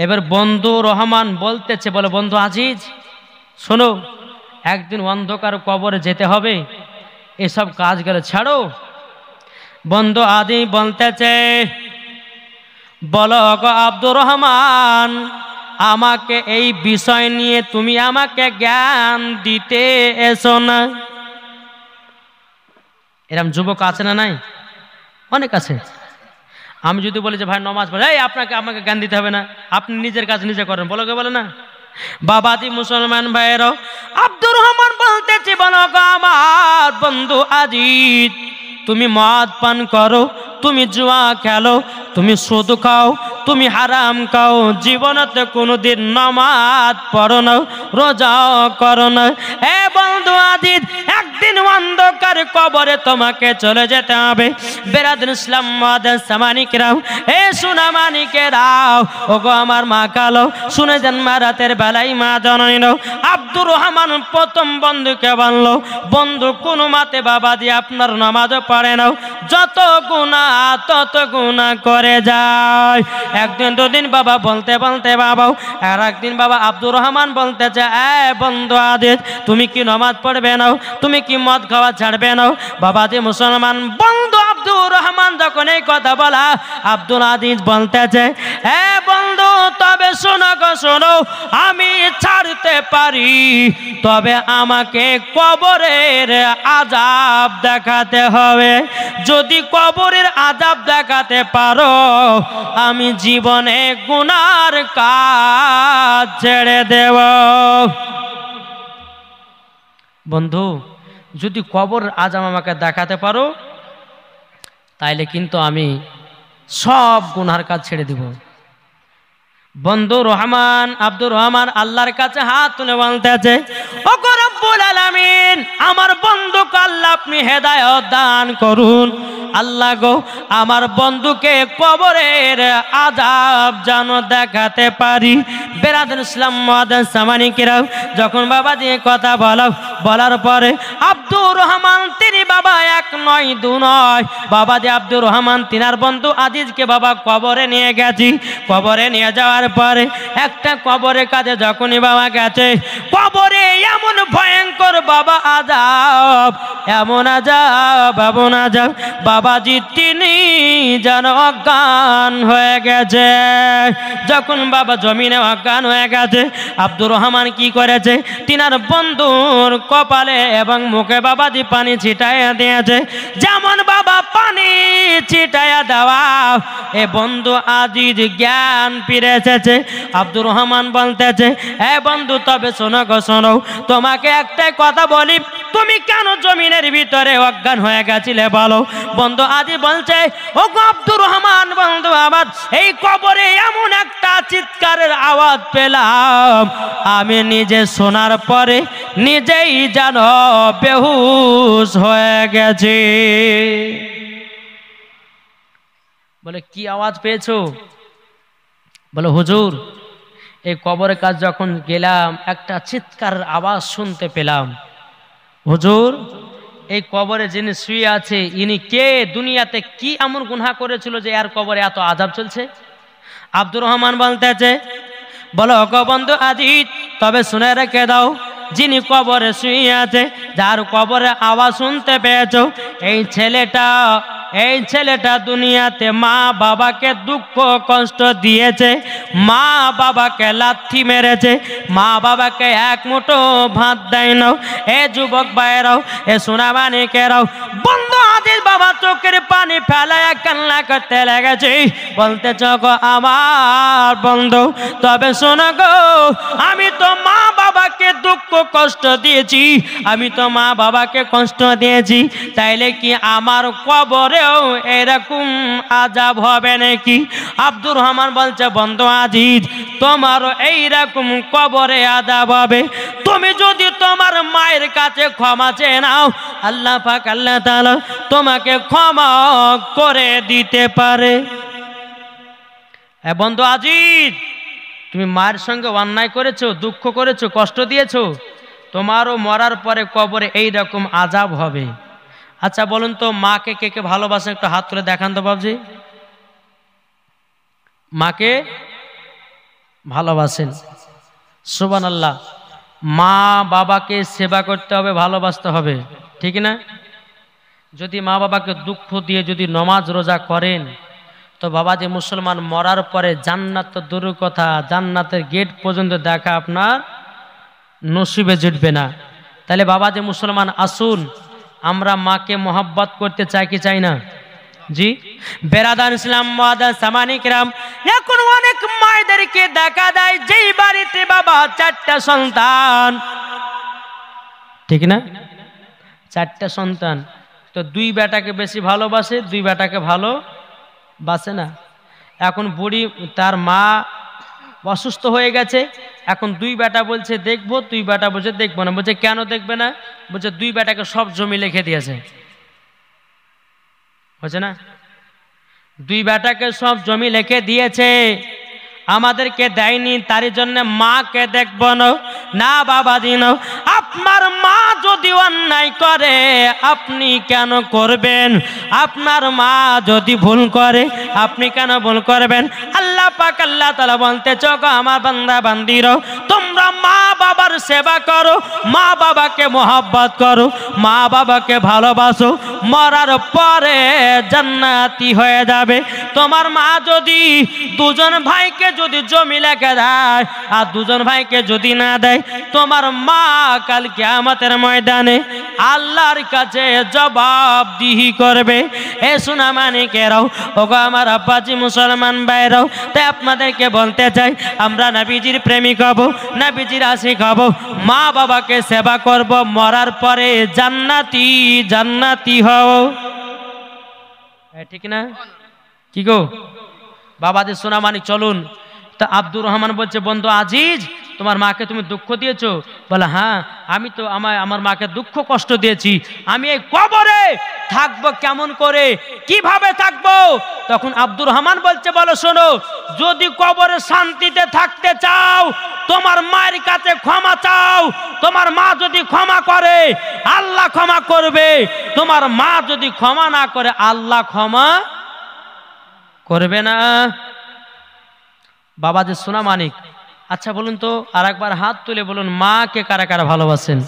এবার বন্ধু রহমান বলতেছে, বলে বন্ধু আজিজ শোনো, একদিন অন্ধকার কবরে যেতে হবে, এসব কাজ গেলে ছাড়ো। বন্ধু আজিজ বলতেছে, বলো গো আব্দুর রহমান, আমাকে এই বিষয় নিয়ে তুমি আমাকে জ্ঞান দিতে এসো না। এরকম যুবক আছে না নাই? অনেক আছে। আমি যদি বলি যে ভাই নমাজ পড়ে, এই আমাকে জ্ঞান দিতে হবে না, আপনি নিজের কাজ নিজে করেন, বলো কে বলে না? বাবাজি মুসলমান ভাইয়েরও, আব্দুর রহমান বলতেছি, বলো গো আমার বন্ধু আজিজ, তুমি মদ পান করো, তুমি জুয়া খেলো, তুমি সুদ খাও, তুমি হারাম খাও, জীবনতে কোনোদিন নামাজ পড়ো না, রোজাও করো না। এ বন্ধু আজিজ, একদিন অন্ধকার কবরে তোমাকে চলে যেতে হবে। বেরাদুল ইসলাম মাদার সামানিকরাও, এ সুনামানিকেরাও, ওগো আমার মা কালো, শুনে যান মা রাতের বেলায় মা জননীর। আব্দুর রহমান প্রথম বন্ধুকে বলল, বন্ধু কোনো মাতে বাবাজি আপনার নামাজও পড়ে নাও, যত গুনাহ তত গুনাহ করে যায়। একদিন দুদিন বাবা বলতে বলতে বাবাও, আর একদিন বাবা আব্দুর রহমান বলতেছে, এ বন্ধু আজিজ, তুমি কি নামাজ পড়বে নাও, তুমি কি মদ খাওয়া ছাড়বে নাও? বাবাজি মুসলমান বন্ধু আব্দুর রহমান যখন এই কথা বলা, আব্দুল আজিজ বলতেছে, এ বন্ধু তবে শোনো গো শোনো, আমি ছাড়তে পারি, তবে আমাকে কবরের আযাব দেখাতে হবে। যদি কবরের আযাব দেখাতে পারো, আমি জীবনে গুনার কাজ ছেড়ে দেব। বন্ধু যদি কবরের আযাব আমাকে দেখাতে পারো, তাইলে কিন্তু আমি সব গুনার কাজ ছেড়ে দিব। বন্ধু রহমান আব্দুর রহমান আল্লাহর কাছে হাত তুলে বলতেছে, ও গো রব্বুল আলামিন, আমার বন্ধুকে আল্লাহ আপনি হেদায়েত দান করুন। আল্লাহ গো, আমার বন্ধুকে কবরের আযাব যেন দেখাতে পারি। বেরাদুল ইসলাম মাদার সামানিকেরাও, যখন বাবাজি কথা বলার পরে আব্দুর রহমান তিনি বাবা এক নয় দু নয়, বাবাজি আব্দুর রহমান তিনার বন্ধু আজিজকে বাবা কবরে নিয়ে গেছি। কবরে নিয়ে যাওয়ার পরে একটা কবরের কাছে যখনই বাবা গেছে, কবরে এমন ভয়ঙ্কর বাবা আযাব, এমন আযাব, এমন আযাব, বাবাজি তিনি যেন অজ্ঞান হয়ে গেছে। যখন বাবা জমিনে অজ্ঞান হয়ে গেছে, আব্দুর রহমান কি করেছে, তিনার বন্ধুর কপালে এবং মুখে বাবাজি পানি ছিটাইয়া দিয়েছে। যেমন বাবা পানি ছিটাইয়া দেওয়া, এ বন্ধু আজিজ জ্ঞান ফিরে এসেছে। আব্দুর রহমান বলতেছে, এ বন্ধু তবে শোনো গো শোনো, তোমাকে একটা কথা বলি, তুমি কেন জমিনের ভিতরে অজ্ঞান হয়ে গেছিলে বলো? বন্ধু আজি বলছে, ও গো আব্দুর রহমান বন্ধু আমার, এই কবরে এমন একটা চিৎকারের আওয়াজ পেলাম, আমি নিজে শোনার পরে নিজেই যেন বেহুশ হয়ে গেছি। বলে কি আওয়াজ পেয়েছো? বলে হুজুর, এই কবরের কাছে যখন গেলাম একটা চিৎকারের আওয়াজ শুনতে পেলাম। হুজুর, এই কবরে যিনি শুয়ে আছে ইনি কে? দুনিয়াতে কি এমন গুনাহ করেছিল যে এর কবরে এত আযাব চলছে? আব্দুর রহমান বলতেছে, বলো গো বন্ধু আজিজ, তবে শুনে রেখে দাও, যিনি কবরে শুয়ে আছে, যার কবরে আওয়াজ শুনতে পেয়েছো, এই ছেলেটা দুনিয়াতে মা বাবাকে দুঃখ কষ্ট দিয়েছে, মা বাবাকে লাথি মেরেছে, মা বাবাকে এক মুঠো ভাত দেয় না। এ যুবক ভাইয়েরাও, এ সোনামানিকেরাও, বন্ধু আজিজ বাবা চোখের পানি ফেলায় কান্না করতে লেগেছে, বলতেছে গো আমার বন্ধু, তবে শোনো গো, আমি তো মা বাবাকে দুঃখ কষ্ট দিয়েছি, আমি তো মা বাবাকে কষ্ট দিয়েছি, তাইলে কি আমার কবরেও এরকম আযাব হবে নাকি? আব্দুর রহমান বলছে, বন্ধু আজিজ, তোমারও এইরকম কবরে আযাব হবে। তুমি যদি তোমার মায়ের কাছে ক্ষমা চেয়ে নাও, আল্লাহ পাক আল্লাহ তাআলা তোমাকে ক্ষমা করে দিতে পারে। বন্ধু আজিজ, তুমি মায়ের সঙ্গে অন্যায় করেছো, দুঃখ করেছো, কষ্ট দিয়েছো, তোমারও মরার পরে কবরে এইরকম আযাব হবে। আচ্ছা বলুন তো, মাকে কে কে ভালোবাসেন? একটু হাত তুলে দেখান তো বাবজি। মাকে ভালোবাসেন? সুবহানাল্লাহ। মা বাবাকে সেবা করতে হবে, ভালোবাসতে হবে, ঠিক না? যদি মা বাবাকে দুঃখ দিয়ে যদি নমাজ রোজা করেন, তো বাবাজি মুসলমান মরার পরে জান্নাত তো দূরের কথা, জান্নাতের গেট পর্যন্ত দেখা আপনার নসিবে জুটবে না। তাহলে বাবাজি মুসলমান আসুন, আমরা মাকে মোহাব্বত করতে চাই কি চাই না? জি বেরাদার ইসলাম সামানিক রাম, এখন অনেক মায়েদেরকে দেখা দেয় যেই বাড়িতে বাবা চারটা সন্তান, ঠিক না? চারটা সন্তান, তো দুই বেটাকে বেশি ভালোবাসে, দুই বেটাকে ভালোবাসে না। এখন বুড়ি, তার মা অসুস্থ হয়ে গেছে, এখন দুই বেটা বলছে দেখবো, দুই বেটা বলছে দেখবো না। বলছে কেন দেখবে না? বলছে দুই বেটাকে সব জমি লিখে দিয়েছে, হচ্ছে না? দুই বেটাকে সব জমি লিখে দিয়েছে, আমাদেরকে দেয়নি, তার জন্য মাকে দেখবো না বাবাজি না। আপনার মা যদি অন্যায় করে আপনি কেন করবেন? আপনার মা যদি ভুল করে আপনি কেন ভুল করবেন? আল্লাহ পাক আল্লাহ তাআলা বলতে চোখো আমার বান্দা বান্দিরো, তোমরা মা বাবার সেবা করো, মা বাবাকে মোহাব্বত করো, মা বাবাকে ভালোবাসো, মরার পরে জান্নাতি হয়ে যাবে। তোমার মা যদি দুজন ভাইকে যদি জমি লিখে দেয় আর দুজন ভাইকে যদি না দেয়, তোমার মা কাল কিয়ামতের ময়দানে আল্লাহর কাছে জবাবদিহি করবে। এ সোনা মানিকেরাও, ওগো আমার আব্বাজি মুসলমান ভাইরাও, তাই আপনাদেরকে বলতে চাই, আমরা নবীজির প্রেমিক হব, নবীজির আশিক হব, মা বাবাকে সেবা করব, মরার পরে জান্নাতি জান্নাতি হও, ঠিক না? কি গো বাবাজি সোনা মানিক, চলুন। তা আব্দুর রহমান বলছে, বন্ধু আজিজ, তোমার মাকে তুমি দুঃখ দিয়েছো? বলে হ্যাঁ, আমি তো আমার মাকে দুঃখ কষ্ট দিয়েছি, আমি এই কবরে থাকবো কেমন করে, কিভাবে থাকবো? তখন আব্দুর রহমান বলছে, বলো শোনো, যদি কবরে শান্তিতে থাকতে চাও তোমার মায়ের কাছে ক্ষমা চাও, তোমার মা যদি ক্ষমা করে আল্লাহ ক্ষমা করবে, তোমার মা যদি ক্ষমা না করে আল্লাহ ক্ষমা করবে না। বাবাজি সোনা মানিক, আচ্ছা বলুন তো, আর একবার হাত তুলে বলুন, মাকে কারা কারা ভালোবাসেন?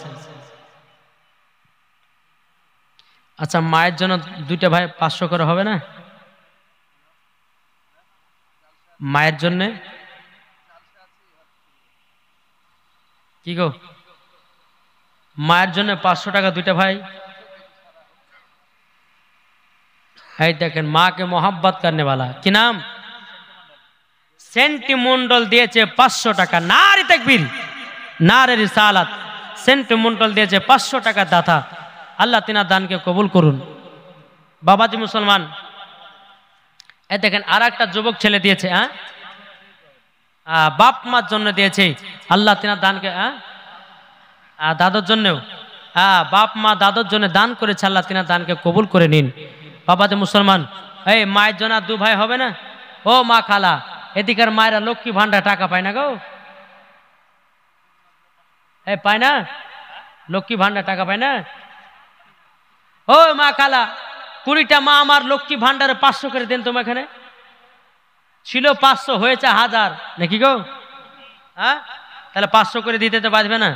আচ্ছা মায়ের জন্য দুইটা ভাই 500 করে হবে না? মায়ের জন্য কি গো, মায়ের জন্য 500 টাকা দুইটা ভাই। এই দেখেন, মাকে মোহাব্বত করনে वाला, কি নাম? সেন্টি মন্ডল দিয়েছে 500 টাকা। নারে তাকবীর, নারে রিসালাত। সেন্টি মন্ডল দিয়েছে 500 টাকা দাতা। আল্লাহ তিনার দানকে কবুল করুন। বাবাজি মুসলমান, এই দেখেন আর একটা যুবক ছেলে দিয়েছে, হ্যাঁ বাপ মার জন্য দিয়েছে, আল্লাহ তিনার দানকে, দাদার জন্যও, বাপ মা দাদার জন্য দান করেছে, আল্লাহ তিনার দানকে কবুল করে নিন। বাবাজি মুসলমান, এই মায়ের জন্য 2 ভাই হবে না? ও মা খালা, এদিকের মায়েরা লক্ষ্মী ভান্ডার টাকা পায় না গো, এই পায় না? লক্ষ্মী ভান্ডার টাকা পায় না? ও মা খালা, 20টা মা আমার লক্ষ্মী ভান্ডারে 500 করে দেন। তোমার এখানে ছিল 500, হয়েছে 1000 নাকি গো? হ্যাঁ, তাহলে 500 করে দিতে তো পারবে না?